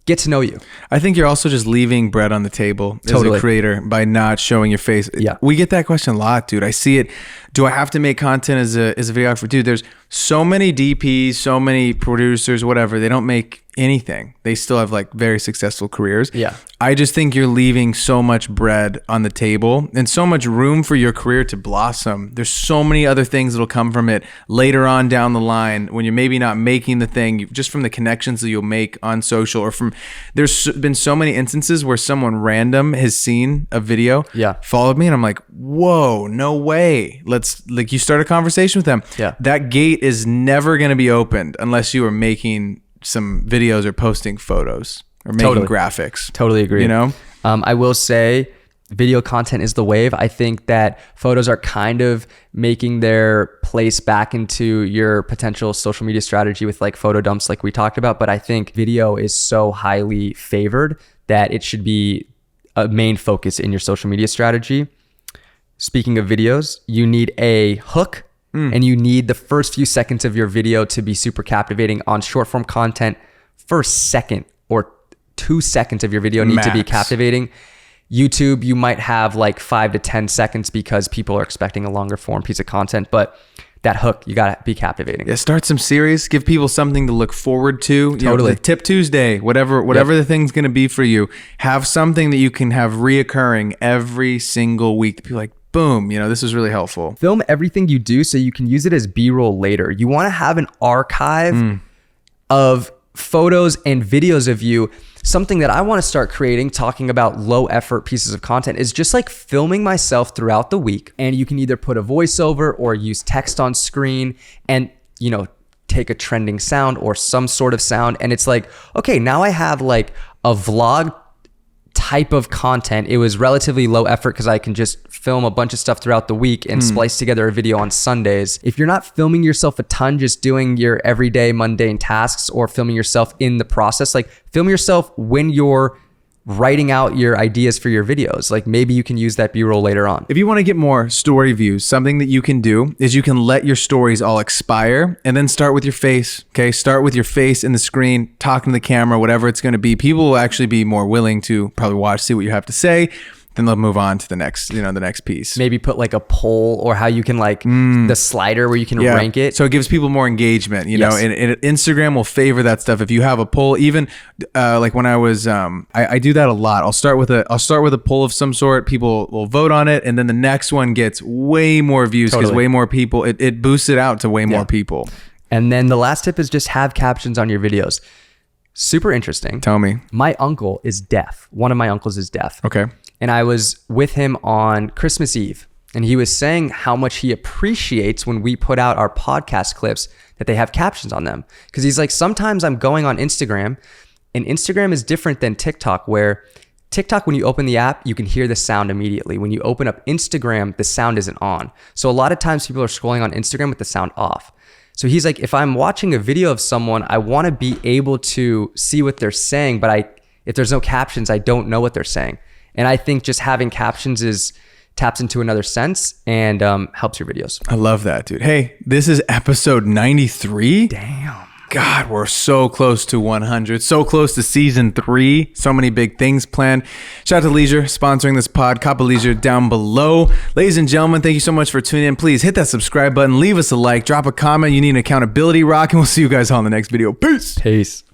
get to know you. I think you're also just leaving bread on the table as a creator by not showing your face. Yeah. We get that question a lot, dude. I see it. Do I have to make content as a videographer? Dude, there's so many DPs, so many producers, whatever. They don't make anything. They still have like very successful careers. Yeah. I just think you're leaving so much bread on the table and so much room for your career to blossom. There's so many other things that'll come from it later on down the line when you're maybe not making the thing, just from the connections that you'll make on social or from, there's been so many instances where someone random has seen a video, followed me, and I'm like, whoa, no way. You start a conversation with them. Yeah. That gate is never going to be opened unless you are making some videos or posting photos or making graphics. Totally agree. You know, I will say video content is the wave. I think that photos are kind of making their place back into your potential social media strategy with like photo dumps like we talked about. But I think video is so highly favored that it should be a main focus in your social media strategy. Speaking of videos, you need a hook. And you need the first few seconds of your video to be super captivating. On short form content, first second or 2 seconds of your video need to be captivating. YouTube, you might have like 5 to 10 seconds because people are expecting a longer form piece of content, but that hook, you gotta be captivating. Yeah, start some series, give people something to look forward to. Totally. You know, Tip Tuesday, whatever the thing's gonna be for you. Have something that you can have reoccurring every single week. People like, boom, this is really helpful. Film everything you do so you can use it as B-roll later. You want to have an archive of photos and videos of you. Something that I want to start creating, talking about low effort pieces of content, is just like filming myself throughout the week. And you can either put a voiceover or use text on screen and, you know, take a trending sound or some sort of sound. And it's like, okay, now I have like a vlog type of content. It was relatively low effort because I can just film a bunch of stuff throughout the week and splice together a video on Sundays. If you're not filming yourself a ton, just doing your everyday mundane tasks or filming yourself in the process, like film yourself when you're writing out your ideas for your videos. Like maybe you can use that B-roll later on. If you want to get more story views, something that you can do is you can let your stories all expire and then start with your face. Okay, start with your face in the screen, talking to the camera, whatever it's going to be. People will actually be more willing to probably watch, see what you have to say. Then they'll move on to the next, the next piece. Maybe put like a poll or how you can like the slider where you can rank it. So it gives people more engagement, you know, and Instagram will favor that stuff. If you have a poll, even like when I was, I do that a lot. I'll start with a poll of some sort. People will vote on it. And then the next one gets way more views because way more people, it boosts it out to way more people. And then the last tip is just have captions on your videos. Super interesting. Tell me. My uncle is deaf. One of my uncles is deaf. Okay. And I was with him on Christmas Eve, and he was saying how much he appreciates when we put out our podcast clips that they have captions on them. Because he's like, sometimes I'm going on Instagram, and Instagram is different than TikTok, where TikTok, when you open the app, you can hear the sound immediately. When you open up Instagram, the sound isn't on. So a lot of times people are scrolling on Instagram with the sound off. So he's like, if I'm watching a video of someone, I want to be able to see what they're saying, but if there's no captions, I don't know what they're saying. And I think just having captions taps into another sense and helps your videos. I love that, dude. Hey, this is episode 93. Damn. God, we're so close to 100. So close to season 3. So many big things planned. Shout out to Leisure sponsoring this pod. Cop of Leisure down below. Ladies and gentlemen, thank you so much for tuning in. Please hit that subscribe button. Leave us a like. Drop a comment. You need an accountability rock. And we'll see you guys all in the next video. Peace. Peace.